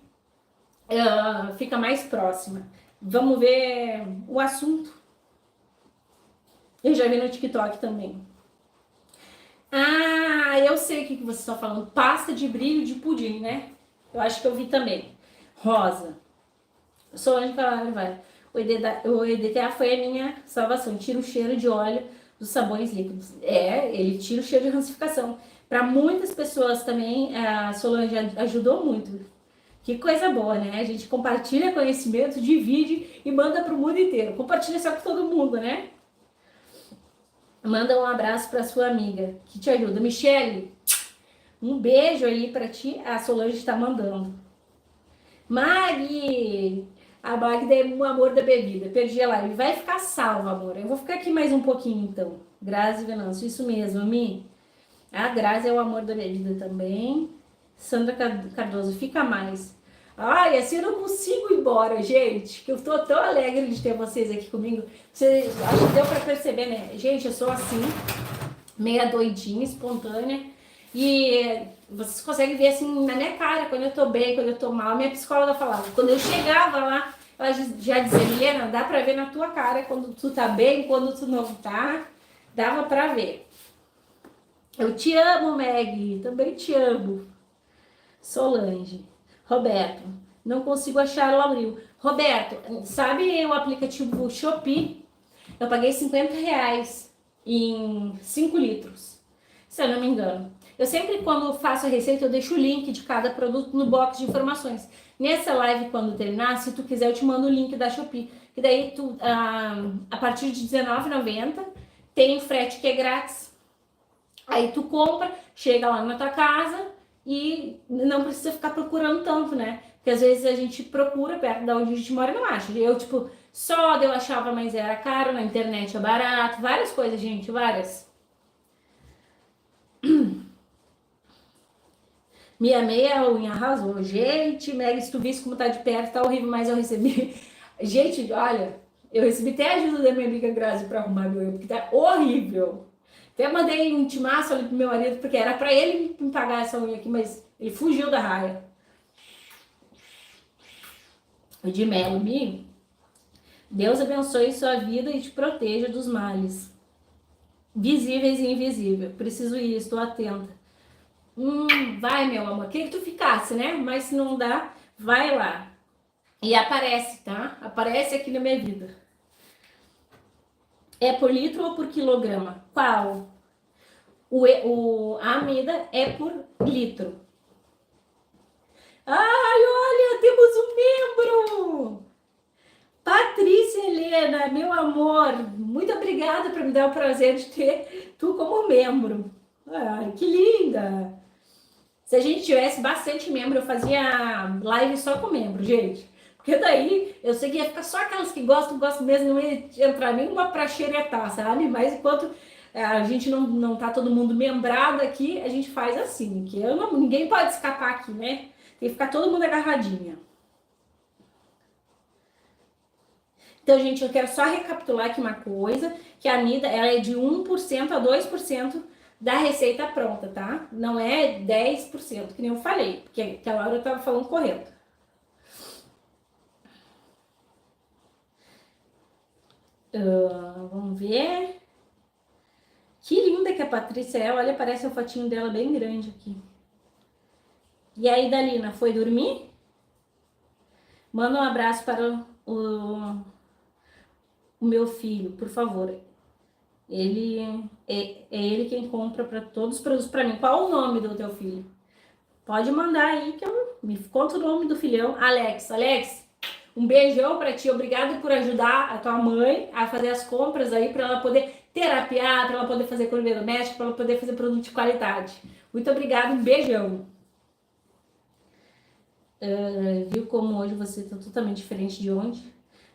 fica mais próxima. Vamos ver o assunto. Eu já vi no TikTok também. Ah, eu sei o que vocês estão falando. Pasta de brilho de pudim, né? Eu acho que eu vi também. Rosa. Solange Calari vai. O EDTA foi a minha salvação. Tira o cheiro de óleo dos sabões líquidos. Ele tira o cheiro de rancificação. Para muitas pessoas também, a Solange ajudou muito. Que coisa boa, né? A gente compartilha conhecimento, divide e manda para o mundo inteiro. Compartilha só com todo mundo, né? Manda um abraço para sua amiga que te ajuda. Michele, um beijo aí para ti. A Solange está mandando. Mari, a Magda é o amor da bebida. Perdi a live. Vai ficar salva, amor. Eu vou ficar aqui mais um pouquinho, então. Grazi Venâncio, isso mesmo, Mi. A Grazi é o amor da minha vida também. Sandra Cardoso, fica mais. Ai, assim eu não consigo ir embora, gente, que eu tô tão alegre de ter vocês aqui comigo. Você, acho que deu pra perceber, né? Gente, eu sou assim, meia doidinha, espontânea. E vocês conseguem ver assim na minha cara, quando eu tô bem, quando eu tô mal. Minha psicóloga falava, quando eu chegava lá, ela já dizia, Milena, dá pra ver na tua cara quando tu tá bem, quando tu não tá. Dava pra ver. Eu te amo, Meg, também te amo. Solange. Roberto, não consigo achar o Abril. Roberto, sabe o aplicativo Shopee? Eu paguei R$ 50 em 5 litros, se eu não me engano. Eu sempre, quando faço a receita, eu deixo o link de cada produto no box de informações. Nessa live, quando terminar, se tu quiser, eu te mando o link da Shopee. Que daí, tu, a partir de R$19,90, tem frete que é grátis. Aí tu compra, chega lá na tua casa e não precisa ficar procurando tanto, né? Porque às vezes a gente procura perto de onde a gente mora e não acha. Eu, tipo, soda eu achava, mas era caro, na internet é barato, várias coisas, gente, várias. Minha meia unha arrasou. Gente, Meg, se tu visse como tá de perto, tá horrível, mas eu recebi. Gente, olha, eu recebi até a ajuda da minha amiga Grazi pra arrumar meu unha, porque tá horrível. Até mandei um timaço ali pro meu marido, porque era pra ele me pagar essa unha aqui, mas ele fugiu da raia. O de Melo, Mi, Deus abençoe sua vida e te proteja dos males, visíveis e invisíveis. Preciso ir, estou atenta. Vai, meu amor. Queria que tu ficasse, né? Mas se não dá, vai lá. E aparece, tá? Aparece aqui na minha vida. É por litro ou por quilograma? Qual? A medida é por litro. Ai, olha, temos um membro! Patrícia Helena, meu amor, muito obrigada por me dar o prazer de ter tu como membro. Ai, que linda! Se a gente tivesse bastante membro, eu fazia live só com membro, gente. Porque daí eu sei que ia ficar só aquelas que gostam mesmo, não ia entrar nenhuma pra xeretar, sabe? Mas enquanto a gente não tá todo mundo membrado aqui, a gente faz assim, que ninguém pode escapar aqui, né? Tem que ficar todo mundo agarradinha. Então, gente, eu quero só recapitular aqui uma coisa, que a Nida, ela é de 1% a 2% da receita pronta, tá? Não é 10%, que nem eu falei, porque aquela hora eu tava falando correto. Vamos ver. Que linda que a Patrícia é. Olha, parece a fotinho dela bem grande aqui. E aí, Dalina, foi dormir? Manda um abraço para o meu filho, por favor. Ele é ele quem compra para todos os produtos para mim. Qual o nome do teu filho? Pode mandar aí que eu me conta o nome do filhão. Alex, um beijão para ti. Obrigado por ajudar a tua mãe a fazer as compras aí para ela poder terapiar, para ela poder fazer economia doméstica, para ela poder fazer produto de qualidade. Muito obrigada, um beijão. Viu como hoje você está totalmente diferente de onde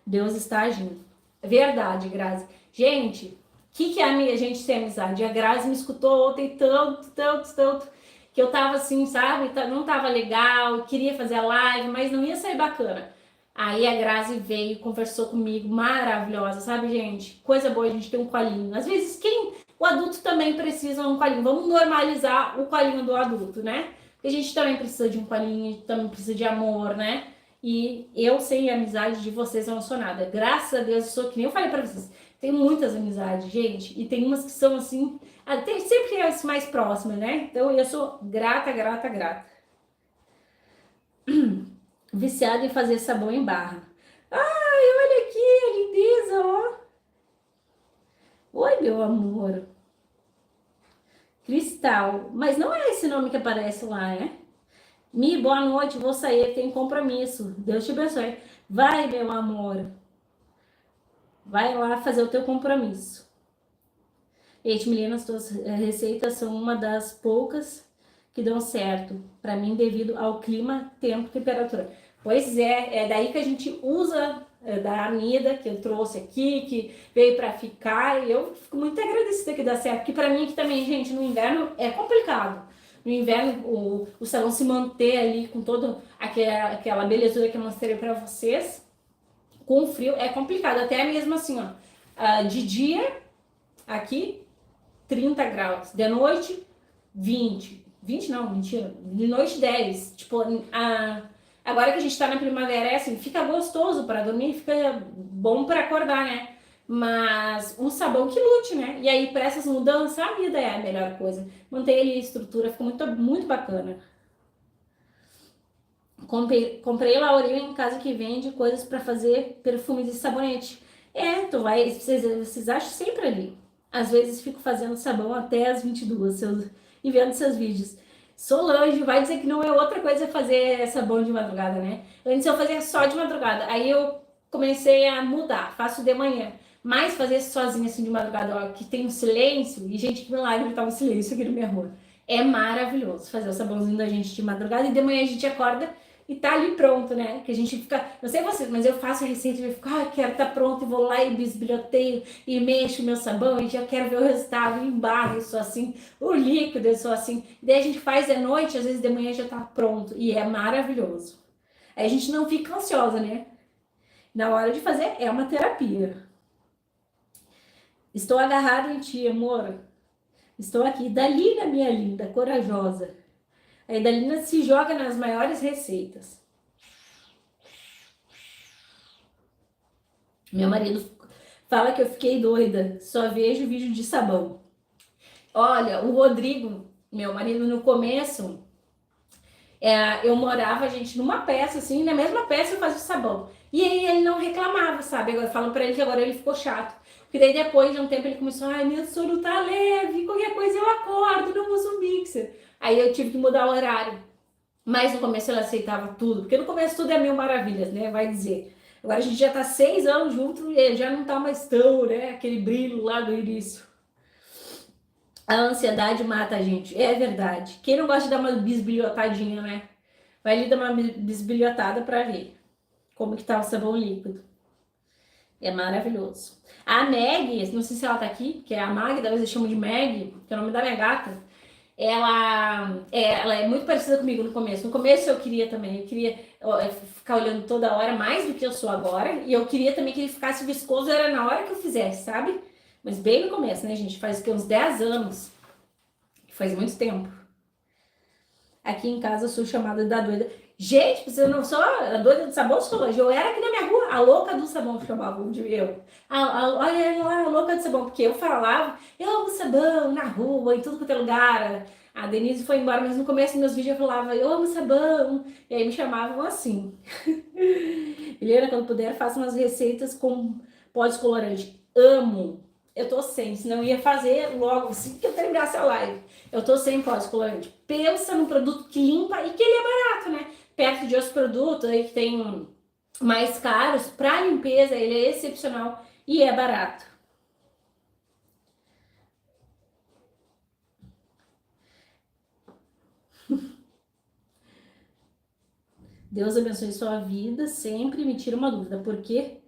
Deus está agindo. Verdade, Grazi. Gente, o que é a gente tem amizade? A Grazi me escutou ontem tanto, que eu tava assim, sabe? Não tava legal, queria fazer a live, mas não ia sair bacana. Aí a Grazi veio, conversou comigo, maravilhosa, sabe, gente? Coisa boa a gente ter um colinho. Às vezes, o adulto também precisa de um colinho. Vamos normalizar o colinho do adulto, né? Porque a gente também precisa de um colinho, a gente também precisa de amor, né? E eu, sem a amizade de vocês, eu não sou nada. Graças a Deus, eu sou que nem eu falei pra vocês. Tem muitas amizades, gente. E tem umas que são assim... Tem sempre as mais próximas, né? Então, eu sou grata. Viciada em fazer sabão em barra. Ai, olha aqui a lindeza, ó. Oi, meu amor. Cristal. Mas não é esse nome que aparece lá, né? Mi, boa noite, vou sair, tem compromisso. Deus te abençoe. Vai, meu amor. Vai lá fazer o teu compromisso. Gente, Milena, as tuas receitas são uma das poucas que dão certo para mim devido ao clima, tempo, temperatura. Pois é daí que a gente usa da Amida, que eu trouxe aqui, que veio para ficar, e eu fico muito agradecida que dá certo, porque para mim aqui também, gente, no inverno é complicado. No inverno, o salão se manter ali com toda aquela belezura que eu mostrei para vocês, com frio é complicado, até mesmo assim, ó, de dia aqui 30 graus, de noite 20 não, mentira, de noite 10, tipo, agora que a gente tá na primavera, é assim, fica gostoso para dormir, fica bom para acordar, né? Mas o sabão que lute, né? E aí, para essas mudanças, a vida é a melhor coisa. Mantém ali a estrutura, fica muito, muito bacana. Comprei Lauril em casa que vende coisas para fazer perfumes e sabonete. Vocês acham sempre ali. Às vezes fico fazendo sabão até as 22 e vendo seus vídeos. Solange, vai dizer que não é outra coisa fazer sabão de madrugada, né? Antes eu fazia só de madrugada, aí eu comecei a mudar, faço de manhã. Mas fazer sozinha assim de madrugada, ó, que tem um silêncio, e gente, que milagre tá um silêncio aqui no minha rua. É maravilhoso fazer o sabãozinho da gente de madrugada e de manhã a gente acorda e tá ali pronto, né? Que a gente fica, não sei vocês, mas eu faço a receita e fico, quero estar pronto, e vou lá e bisbilhoteio e mexo o meu sabão e já quero ver o resultado, embarro, eu sou assim, o líquido, eu sou assim. Daí a gente faz de noite, às vezes de manhã já tá pronto e é maravilhoso. Aí a gente não fica ansiosa, né? Na hora de fazer é uma terapia. Estou agarrado em ti, amor. Estou aqui. Dalina, minha linda, corajosa. Aí Dalina se joga nas maiores receitas. Meu marido fala que eu fiquei doida, só vejo vídeo de sabão. Olha, o Rodrigo, meu marido, no começo, eu morava, gente, numa peça, assim, na mesma peça eu fazia sabão. E aí ele não reclamava, sabe? Agora eu falo pra ele que agora ele ficou chato. Porque daí depois de um tempo ele começou, meu sono tá leve, qualquer coisa eu acordo, não uso mixer. Aí eu tive que mudar o horário. Mas no começo ele aceitava tudo, porque no começo tudo é mil maravilhas, né? Vai dizer. Agora a gente já tá 6 anos junto e ele já não tá mais tão, né? Aquele brilho lá do início. A ansiedade mata a gente, é verdade. Quem não gosta de dar uma bisbilhotadinha, né? Vai ali dar uma bisbilhotada pra ver como que tá o sabão líquido. É maravilhoso. A Meg, não sei se ela tá aqui, que é a Magda, talvez eu chamo de Meg, que é o nome da minha gata. Ela é muito parecida comigo no começo. No começo eu queria também, eu queria ficar olhando toda hora, mais do que eu sou agora. E eu queria também que ele ficasse viscoso, era na hora que eu fizesse, sabe? Mas bem no começo, né, gente? Faz uns 10 anos. Faz muito tempo. Aqui em casa eu sou chamada da doida. Gente, você não sou a doida do sabão, Solange. Eu era aqui na minha rua, a louca do sabão, chamavam de eu. Olha lá, a louca do sabão, porque eu falava, eu amo sabão na rua, em tudo quanto é lugar. A Denise foi embora, mas no começo dos meus vídeos eu falava, eu amo sabão. E aí me chamavam assim. Helena, quando puder, faça umas receitas com pó descolorante. Amo. Eu tô sem, senão eu ia fazer logo assim que eu terminasse a live. Eu tô sem pó descolorante. Pensa num produto que limpa e que ele é barato, né? Perto de outros produtos aí que tem mais caros, para limpeza ele é excepcional e é barato. Deus abençoe sua vida, sempre me tira uma dúvida, por que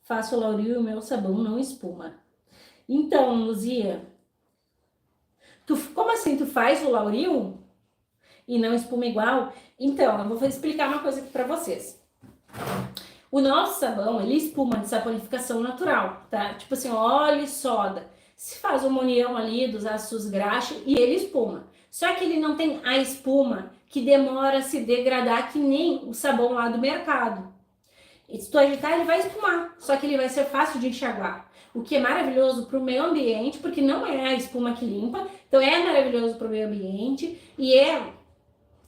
faço o Lauril e o meu sabão não espuma? Então, Luzia, como assim, tu faz o Lauril e não espuma igual? Então, eu vou explicar uma coisa aqui pra vocês. O nosso sabão, ele espuma de saponificação natural, tá? Tipo assim, óleo e soda. Se faz uma união ali dos ácidos graxos e ele espuma. Só que ele não tem a espuma que demora a se degradar que nem o sabão lá do mercado. E se tu agitar, ele vai espumar, só que ele vai ser fácil de enxaguar. O que é maravilhoso para o meio ambiente, porque não é a espuma que limpa, então é maravilhoso para o meio ambiente e é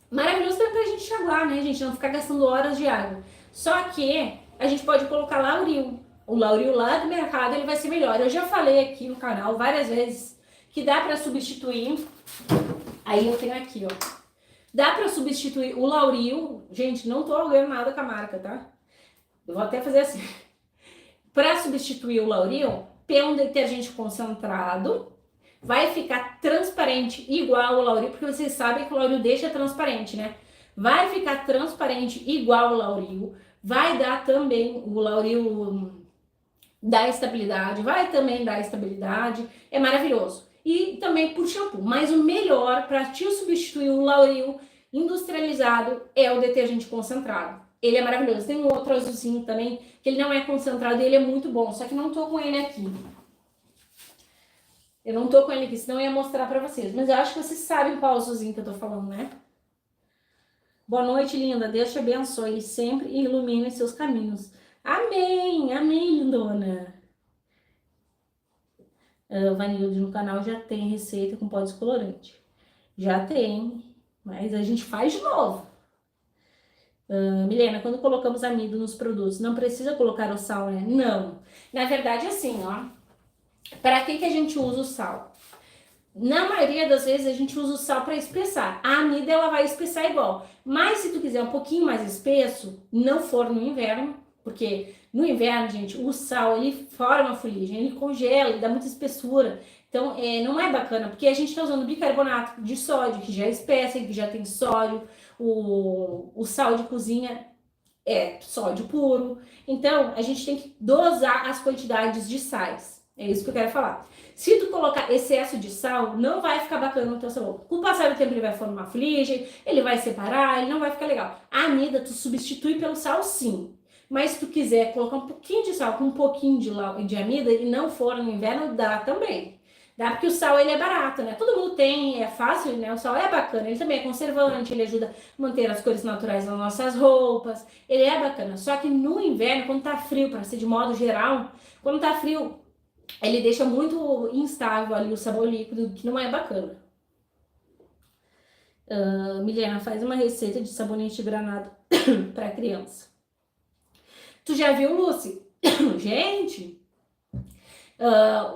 maravilhoso também para a gente enxaguar, né, gente? Não ficar gastando horas de água. Só que a gente pode colocar Lauril. O Lauril lá do mercado, ele vai ser melhor. Eu já falei aqui no canal várias vezes que dá para substituir. Aí eu tenho aqui, ó. Dá para substituir o Lauril. Gente, não tô ganhando nada com a marca, tá? Eu vou até fazer assim. Para substituir o Lauril, pega um detergente concentrado. Vai ficar transparente igual o Lauril, porque vocês sabem que o Lauril deixa transparente, né? Vai ficar transparente igual o Lauril. vai dar também o Lauril dá estabilidade, vai também dar estabilidade, é maravilhoso. E também por shampoo, mas o melhor para te substituir o Lauril industrializado é o detergente concentrado. Ele é maravilhoso. Tem um outro azulzinho também, que ele não é concentrado e ele é muito bom, só que não tô com ele aqui. Eu não tô com ele aqui, senão eu ia mostrar pra vocês. Mas eu acho que vocês sabem qual azulzinho que eu tô falando, né? Boa noite, linda. Deus te abençoe sempre e ilumine seus caminhos. Amém, amém, lindona. Vanilde no canal já tem receita com pó descolorante. Já tem, mas a gente faz de novo. Milena, quando colocamos amido nos produtos, não precisa colocar o sal, né? Não. Na verdade, assim, ó. Para que a gente usa o sal? Na maioria das vezes a gente usa o sal para espessar. A amida ela vai espessar igual. Mas se tu quiser um pouquinho mais espesso, não for no inverno, porque no inverno, gente, o sal ele forma fuligem, ele congela, ele dá muita espessura. Então não é bacana, porque a gente está usando bicarbonato de sódio, que já é espessa, que já tem sódio. O sal de cozinha é sódio puro. Então a gente tem que dosar as quantidades de sais. É isso que eu quero falar. Se tu colocar excesso de sal, não vai ficar bacana no teu sabor. Com o passar do tempo ele vai formar fuligem, ele vai separar, ele não vai ficar legal. A amida tu substitui pelo sal sim. Mas se tu quiser colocar um pouquinho de sal com um pouquinho de amida e não for no inverno, dá também. Dá porque o sal ele é barato, né? Todo mundo tem, é fácil, né? O sal é bacana, ele também é conservante, ele ajuda a manter as cores naturais nas nossas roupas. Ele é bacana. Só que no inverno, quando tá frio, para ser de modo geral, quando tá frio, ele deixa muito instável ali o sabor líquido, que não é bacana. Milena, faz uma receita de sabonete granado para criança. Tu já viu, Lucy? Gente,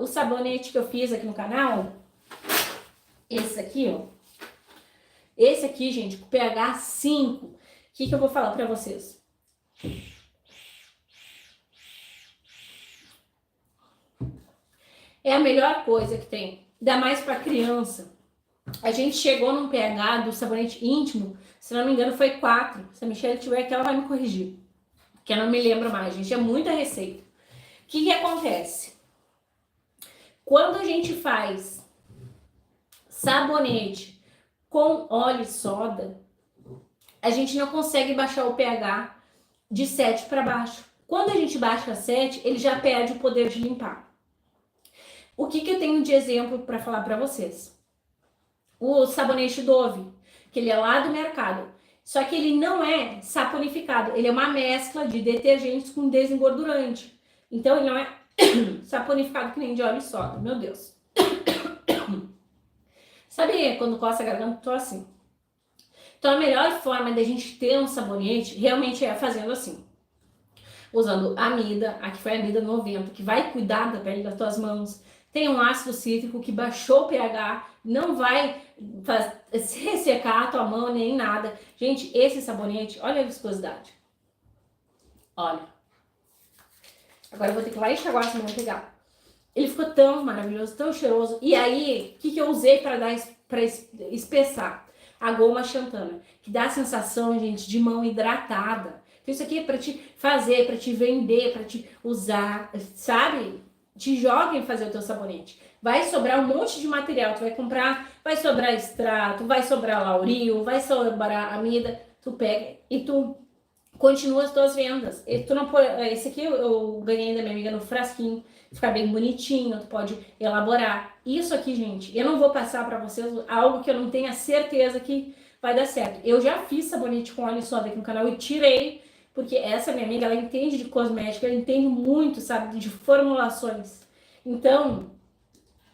o sabonete que eu fiz aqui no canal, esse aqui, ó. Esse aqui, gente, com pH 5. O que eu vou falar para vocês? É a melhor coisa que tem, ainda mais para criança. A gente chegou num pH do sabonete íntimo, se não me engano foi 4. Se a Michelle tiver aqui, ela vai me corrigir, que eu não me lembro mais, gente, é muita receita. O que acontece? Quando a gente faz sabonete com óleo e soda, a gente não consegue baixar o pH de 7 para baixo. Quando a gente baixa 7, ele já perde o poder de limpar. O que eu tenho de exemplo para falar para vocês? O sabonete Dove, que ele é lá do mercado. Só que ele não é saponificado, ele é uma mescla de detergentes com desengordurante. Então ele não é saponificado que nem de óleo e soda, meu Deus. Sabe quando coça a garganta, tô assim. Então a melhor forma de a gente ter um sabonete realmente é fazendo assim. Usando amida, aqui foi a amida 90, que vai cuidar da pele das tuas mãos. Tem um ácido cítrico que baixou o pH, não vai ressecar a tua mão nem nada. Gente, esse sabonete, olha a viscosidade. Olha. Agora eu vou ter que ir lá enxaguar essa mão e pegar. Ele ficou tão maravilhoso, tão cheiroso. E aí, o que eu usei para espessar? A goma xantana, que dá a sensação, gente, de mão hidratada. Então isso aqui é para te fazer, para te vender, para te usar, sabe? Te joga em fazer o teu sabonete. Vai sobrar um monte de material, tu vai comprar, vai sobrar extrato, vai sobrar lauril, vai sobrar amida, tu pega e tu continua as tuas vendas. E tu não, esse aqui eu ganhei da minha amiga no frasquinho, fica bem bonitinho, tu pode elaborar. Isso aqui, gente, eu não vou passar para vocês algo que eu não tenha certeza que vai dar certo. Eu já fiz sabonete com óleo e soda aqui no canal e tirei, porque essa minha amiga, ela entende de cosmética, ela entende muito, sabe, de formulações. Então,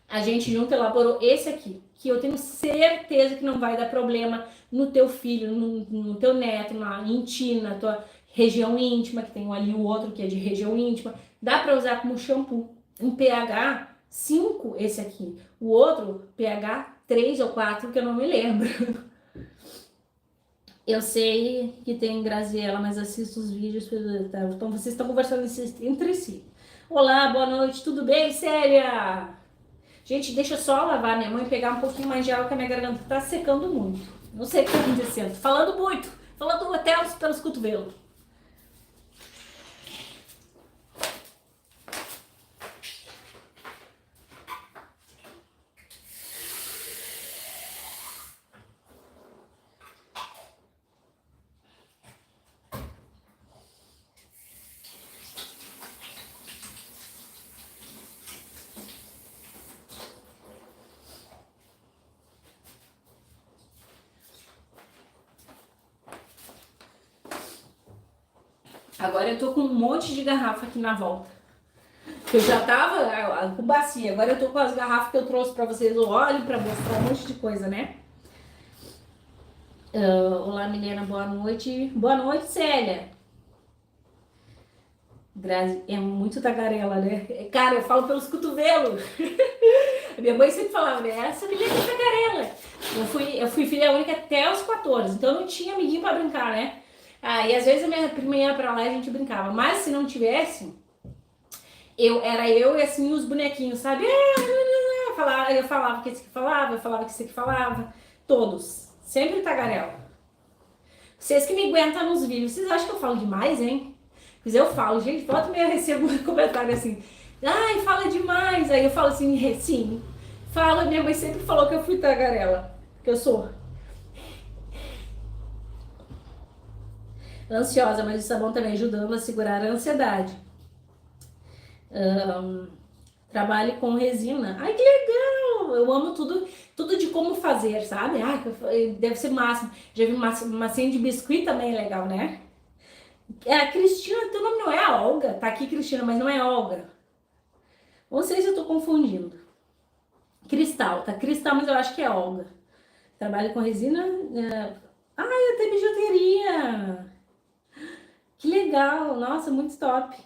a gente junto elaborou esse aqui, que eu tenho certeza que não vai dar problema no teu filho, no teu neto, em ti, na tua região íntima, que tem ali o outro que é de região íntima. Dá para usar como shampoo. Um pH 5 esse aqui. O outro, pH 3 ou 4, que eu não me lembro. Eu sei que tem Graziella, mas assisto os vídeos. Então vocês estão conversando entre si. Olá, boa noite, tudo bem, Célia? Gente, deixa eu só lavar minha mão e pegar um pouquinho mais de água, que a minha garganta tá secando muito. Não sei o que tá acontecendo. Falando muito, falando até pelos cotovelos. Agora eu tô com um monte de garrafa aqui na volta. Eu já tava com bacia, agora eu tô com as garrafas que eu trouxe pra vocês, o óleo pra mostrar um monte de coisa, né? Olá, Milena, boa noite. Boa noite, Célia. Grazi, é muito tagarela, né? Cara, eu falo pelos cotovelos. Minha mãe sempre falava, né? Essa Milena é tagarela. Eu fui filha única até os 14, então eu não tinha amiguinho pra brincar, né? E às vezes a minha prima ia pra lá e a gente brincava. Mas se não tivesse, era eu e assim os bonequinhos, sabe? Eu falava que esse que falava, eu falava que esse que falava. Todos. Sempre tagarela. Vocês que me aguentam nos vídeos, vocês acham que eu falo demais, hein? Mas eu falo, gente, volta e meia eu recebo um comentário assim. Ai, fala demais. Aí eu falo assim, sim. Fala, minha mãe sempre falou que eu fui tagarela. Que eu sou. Ansiosa, mas o sabão também ajudando a segurar a ansiedade. Trabalhe com resina. Ai, que legal! Eu amo tudo de como fazer, sabe? Ai, deve ser máximo. Já vi massinha de biscuit também é legal, né? A Cristina, teu nome não é a Olga? Tá aqui, Cristina, mas não é Olga. Não sei se eu tô confundindo. Cristal, tá? Cristal, mas eu acho que é Olga. Trabalho com resina. Ai, até bijuteria! Que legal! Nossa, muito top.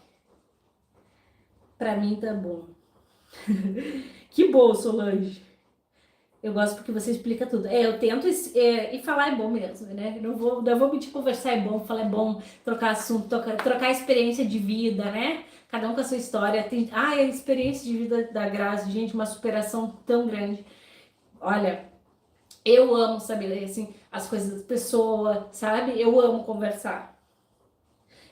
Pra mim tá bom. Que bom, Solange. Eu gosto porque você explica tudo. Eu tento e falar é bom mesmo, né? Não vou mentir, conversar é bom, falar é bom, trocar assunto, trocar experiência de vida, né? Cada um com a sua história. A experiência de vida da Grazi, gente, uma superação tão grande. Olha, eu amo saber, assim, as coisas da pessoa, sabe? Eu amo conversar.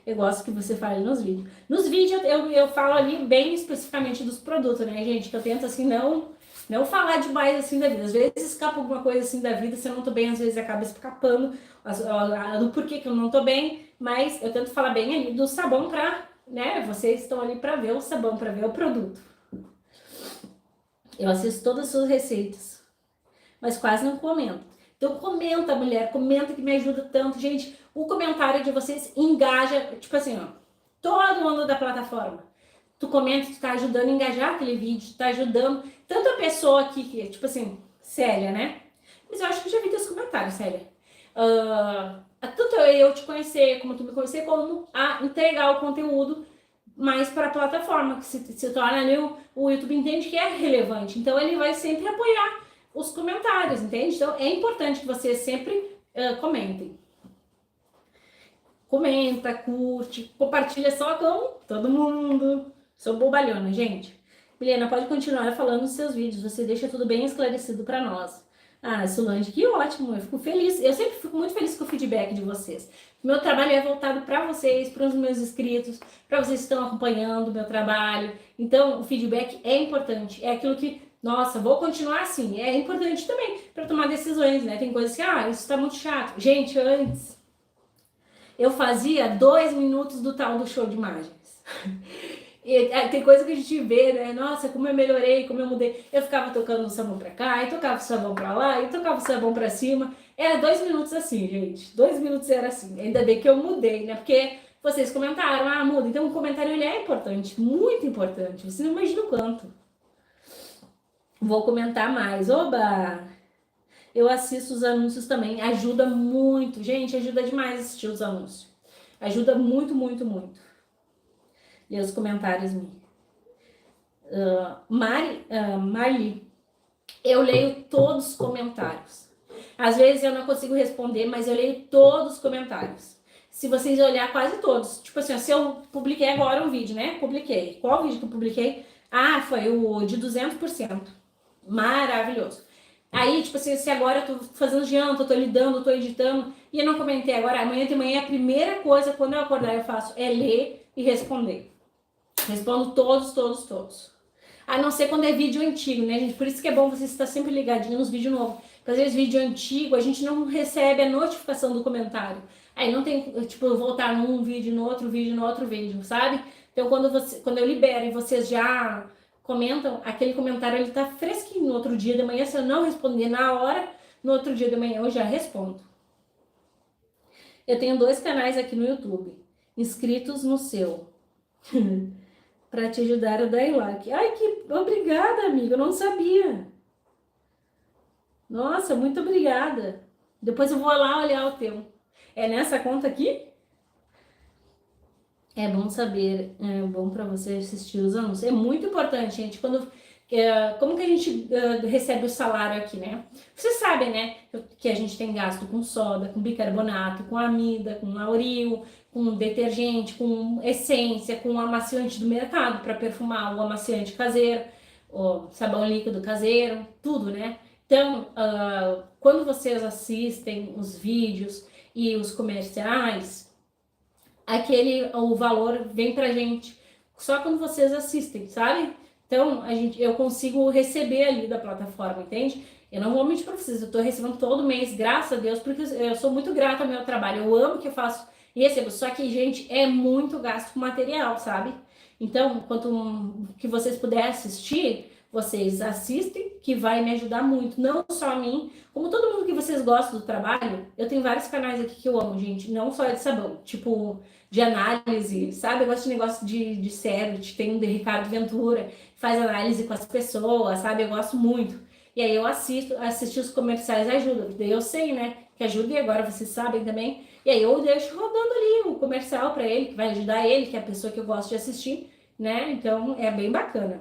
Eu gosto que você fale nos vídeos. Nos vídeos eu falo ali bem especificamente dos produtos, né, gente? Que eu tento, assim, não falar demais, assim, da vida. Às vezes escapa alguma coisa, assim, da vida, se eu não tô bem, às vezes acaba escapando do porquê que eu não tô bem. Mas eu tento falar bem ali do sabão pra, né, vocês estão ali pra ver o sabão, pra ver o produto. Eu assisto todas as suas receitas, mas quase não comento. Então comenta, mulher, comenta que me ajuda tanto. Gente, o comentário de vocês engaja, tipo assim, ó, todo mundo da plataforma. Tu comenta, tu tá ajudando a engajar aquele vídeo, tu tá ajudando tanto a pessoa aqui, que, tipo assim, Célia, né? Mas eu acho que eu já vi teus comentários, Célia. Tanto eu te conhecer, como tu me conhecer, como a entregar o conteúdo mais para a plataforma, que se torna ali o YouTube entende que é relevante. Então ele vai sempre apoiar os comentários, entende? Então é importante que vocês sempre comentem. Comenta, curte, compartilha só com todo mundo. Sou bobalhona, gente. Milena, pode continuar falando nos seus vídeos, você deixa tudo bem esclarecido para nós. Solange, que ótimo, eu fico feliz. Eu sempre fico muito feliz com o feedback de vocês. Meu trabalho é voltado para vocês, para os meus inscritos, para vocês que estão acompanhando o meu trabalho. Então, o feedback é importante. É aquilo que, nossa, vou continuar assim. É importante também para tomar decisões, né? Tem coisas que, isso está muito chato. Gente, antes eu fazia 2 minutos do tal do show de imagens. E tem coisa que a gente vê, né? Nossa, como eu melhorei, como eu mudei. Eu ficava tocando o sabão pra cá, e tocava o sabão pra lá, e tocava o sabão pra cima. Era 2 minutos assim, gente. 2 minutos era assim. Ainda bem que eu mudei, né? Porque vocês comentaram, muda. Então o comentário ele é importante, muito importante. Você não imagina o quanto. Vou comentar mais. Oba! Eu assisto os anúncios também. Ajuda muito. Gente, ajuda demais assistir os anúncios. Ajuda muito, muito, muito. Ler os comentários. Marli, eu leio todos os comentários. Às vezes eu não consigo responder, mas eu leio todos os comentários. Se vocês olhar, quase todos. Tipo assim, se eu publiquei agora um vídeo, né? Publiquei. Qual vídeo que eu publiquei? Foi o de 200%. Maravilhoso. Aí, tipo assim, se agora eu tô fazendo janta, eu tô lidando, eu tô editando, e eu não comentei agora, amanhã de manhã a primeira coisa, quando eu acordar, eu faço é ler e responder. Respondo todos. A não ser quando é vídeo antigo, né, gente? Por isso que é bom você estar sempre ligadinho nos vídeos novos. Porque às vezes vídeo antigo, a gente não recebe a notificação do comentário. Aí não tem, tipo, voltar num vídeo, no outro vídeo, sabe? Então quando eu libero e vocês já comentam, aquele comentário ele tá fresquinho no outro dia de manhã. Se eu não responder na hora, no outro dia de manhã eu já respondo. Eu tenho 2 canais aqui no YouTube. inscritos no seu. Para te ajudar a dar like. Ai, que obrigada, amiga. Eu não sabia. Nossa, muito obrigada. Depois eu vou lá olhar o teu. É nessa conta aqui? É bom saber, é bom para você assistir os anúncios. É muito importante, gente. Como que a gente recebe o salário aqui, né? Vocês sabem, né, que a gente tem gasto com soda, com bicarbonato, com amida, com lauril, com detergente, com essência, com amaciante do mercado para perfumar, o amaciante caseiro, o sabão líquido caseiro, tudo, né? Então, quando vocês assistem os vídeos e os comerciais, o valor vem pra gente só quando vocês assistem, sabe? Então, eu consigo receber ali da plataforma, entende? Eu não vou mentir pra vocês, eu tô recebendo todo mês, graças a Deus, porque eu sou muito grata ao meu trabalho, eu amo o que eu faço e recebo. Só que, gente, é muito gasto com material, sabe? Então, quanto que vocês puderem assistir, vocês assistem, que vai me ajudar muito, não só a mim, como todo mundo que vocês gostam do trabalho. Eu tenho vários canais aqui que eu amo, gente, não só de sabão, tipo de análise, sabe? Eu gosto de negócio de série, tem um de Ricardo Ventura, faz análise com as pessoas, sabe? Eu gosto muito. E aí eu assistir os comerciais ajuda, daí eu sei, né, que ajuda e agora vocês sabem também. E aí eu deixo rodando ali o comercial para ele, que vai ajudar ele, que é a pessoa que eu gosto de assistir, né? Então é bem bacana.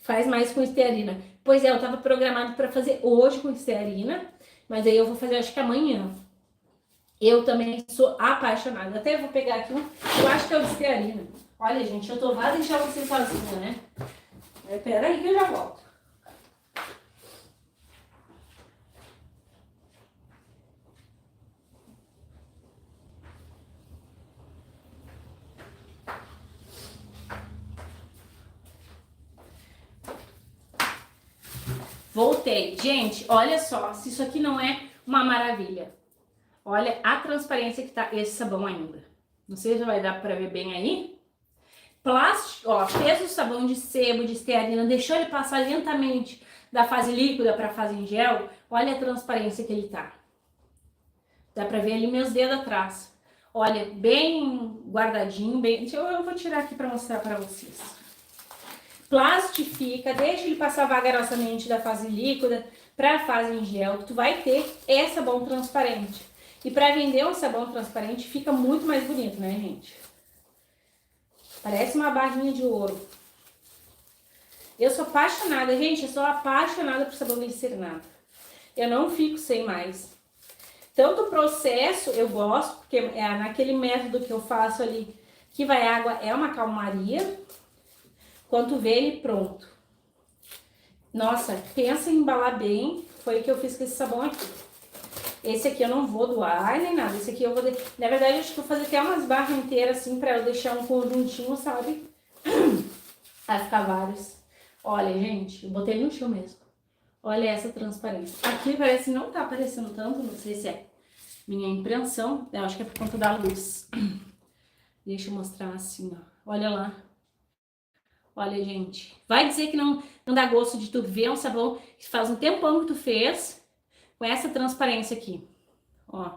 Faz mais com estearina. Pois é, eu tava programado para fazer hoje com estearina, mas aí eu vou fazer acho que amanhã. Eu também sou apaixonada. Até vou pegar aqui eu acho que é o de estearina. Olha, gente, eu tô vá deixar vocês sozinha, né? Pera aí que eu já volto. Voltei. Gente, olha só, se isso aqui não é uma maravilha. Olha a transparência que tá esse sabão ainda. Não sei se vai dar pra ver bem aí. Plástico, ó, fez o sabão de sebo, de estearina, deixou ele passar lentamente da fase líquida para a fase em gel. Olha a transparência que ele tá. Dá pra ver ali meus dedos atrás. Olha, bem guardadinho, bem... Eu vou tirar aqui para mostrar para vocês. Plastifica, deixa ele passar vagarosamente da fase líquida para a fase em gel, que tu vai ter sabão transparente. E para vender um sabão transparente fica muito mais bonito, né, gente? Parece uma barrinha de ouro. Eu sou apaixonada, gente, eu sou apaixonada por sabão glicerinado. Eu não fico sem mais. Tanto o processo eu gosto, porque é naquele método que eu faço ali, que vai água, é uma calmaria, quanto vê ele pronto. Nossa, pensa em embalar bem, foi o que eu fiz com esse sabão aqui. Esse aqui eu não vou doar nem nada, esse aqui eu vou... Na verdade, eu acho que vou fazer até umas barras inteiras assim, pra eu deixar um conjuntinho, sabe? Vai ficar vários. Olha, gente, eu botei no chão mesmo. Olha essa transparência. Aqui parece que não tá aparecendo tanto, não sei se é minha impressão. Eu acho que é por conta da luz. Deixa eu mostrar assim, ó. Olha lá. Olha, gente. Vai dizer que não dá gosto de tu ver um sabão que faz um tempão que tu fez com essa transparência aqui. Ó.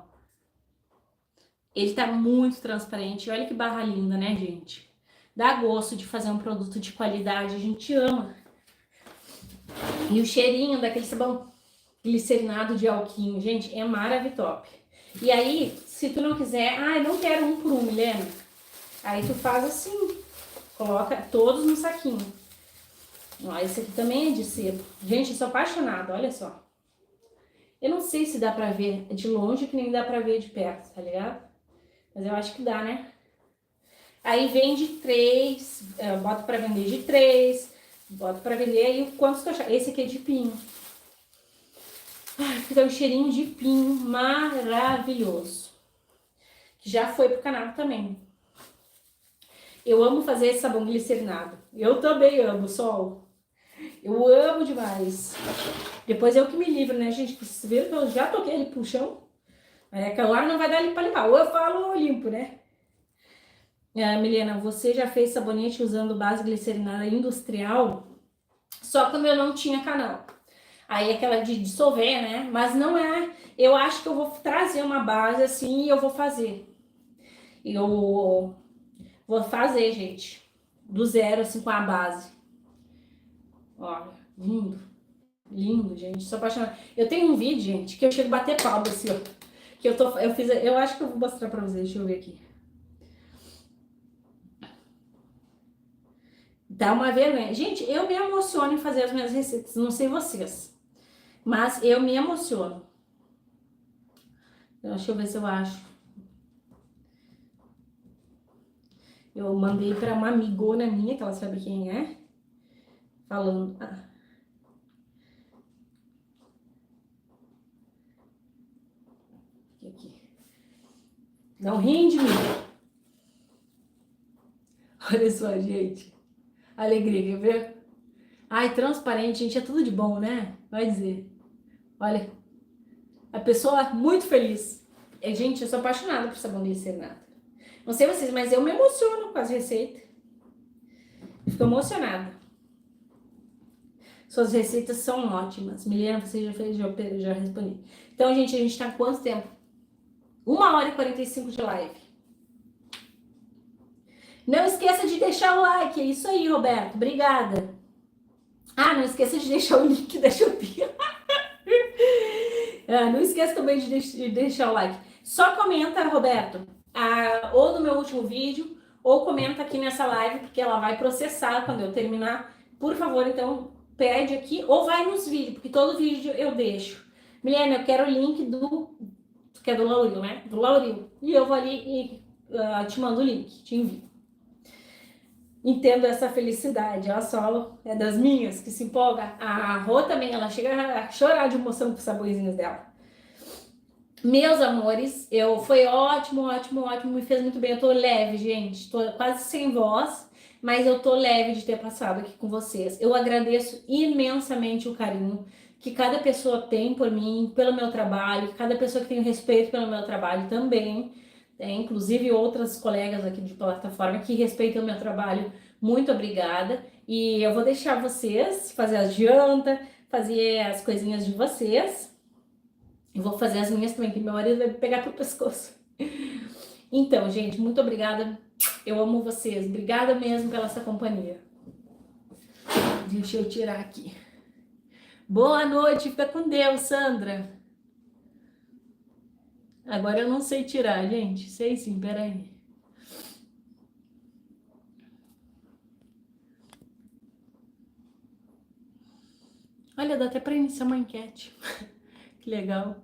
Ele tá muito transparente. Olha que barra linda, né, gente? Dá gosto de fazer um produto de qualidade. A gente ama. E o cheirinho daquele sabão glicerinado de alquinho, gente, é maravilhoso. E aí, se tu não quiser, eu não quero um por um, Milena. Aí tu faz assim, coloca todos no saquinho. Ó, esse aqui também é de sebo. Gente, eu sou apaixonada, olha só. Eu não sei se dá pra ver de longe que nem dá pra ver de perto, tá ligado? Mas eu acho que dá, né? Aí vende 3, boto pra vender de 3, boto pra vender aí quantos que eu achar. Esse aqui é de pinho. Ai, fica um cheirinho de pinho maravilhoso. Que já foi pro canal também. Eu amo fazer esse sabão glicerinado. Eu também amo, Sol. Eu amo demais. Depois eu que me livro, né, gente? Vocês viram que eu já toquei ele pro chão. É que agora não vai dar pra limpar. Ou eu falo ou eu limpo, né? Milena, você já fez sabonete usando base glicerinada industrial? Só quando eu não tinha canal. Aí aquela de dissolver, né? Mas não é... Eu acho que eu vou trazer uma base assim e eu vou fazer. Eu vou fazer, gente, do zero, assim, com a base. Olha, lindo. Lindo, gente. Sou apaixonada. Eu tenho um vídeo, gente, que eu chego a bater palma, assim, ó. Que eu fiz, eu acho que eu vou mostrar pra vocês. Deixa eu ver aqui. Dá uma vergonha. Gente, eu me emociono em fazer as minhas receitas. Não sei vocês. Mas eu me emociono. Então, deixa eu ver se eu acho. Eu mandei pra uma amigona minha, que ela sabe quem é. Falando. Aqui. Não riem de mim. Olha só, gente. Alegria, quer ver? Ai, transparente, gente, é tudo de bom, né? Vai dizer. Olha, a pessoa muito feliz. Gente, eu sou apaixonada por sabão de serenata. Não sei vocês, mas eu me emociono com as receitas. Fico emocionada. Suas receitas são ótimas. Milena, você já fez, já respondi. Então, gente, a gente tá com quanto tempo? 1h45 de live. Não esqueça de deixar o like. É isso aí, Roberto. Obrigada. Ah, não esqueça de deixar o link da Shopee. Não esqueça também de deixar o like. Só comenta, Roberto, ou no meu último vídeo, ou comenta aqui nessa live, porque ela vai processar quando eu terminar. Por favor, então, pede aqui, ou vai nos vídeos, porque todo vídeo eu deixo. Milena, eu quero o link que é do Lauril, né? Do Lauril. E eu vou ali e te mando o link, te envio. Entendo essa felicidade, ela só é das minhas, que se empolga. A Rô também, ela chega a chorar de emoção com os saborzinhos dela. Meus amores, foi ótimo, ótimo, ótimo, me fez muito bem. Eu tô leve, gente, tô quase sem voz, mas eu tô leve de ter passado aqui com vocês. Eu agradeço imensamente o carinho que cada pessoa tem por mim, pelo meu trabalho, cada pessoa que tem respeito pelo meu trabalho também. Inclusive outras colegas aqui de plataforma que respeitam o meu trabalho. Muito obrigada. E eu vou deixar vocês fazer a janta, fazer as coisinhas de vocês. E vou fazer as minhas também, que meu marido vai me pegar pelo pescoço. Então, gente, muito obrigada. Eu amo vocês. Obrigada mesmo pela essa companhia. Deixa eu tirar aqui. Boa noite. Fica com Deus, Sandra. Agora eu não sei tirar, gente. Sei sim, peraí. Olha, dá até pra iniciar uma enquete. Que legal.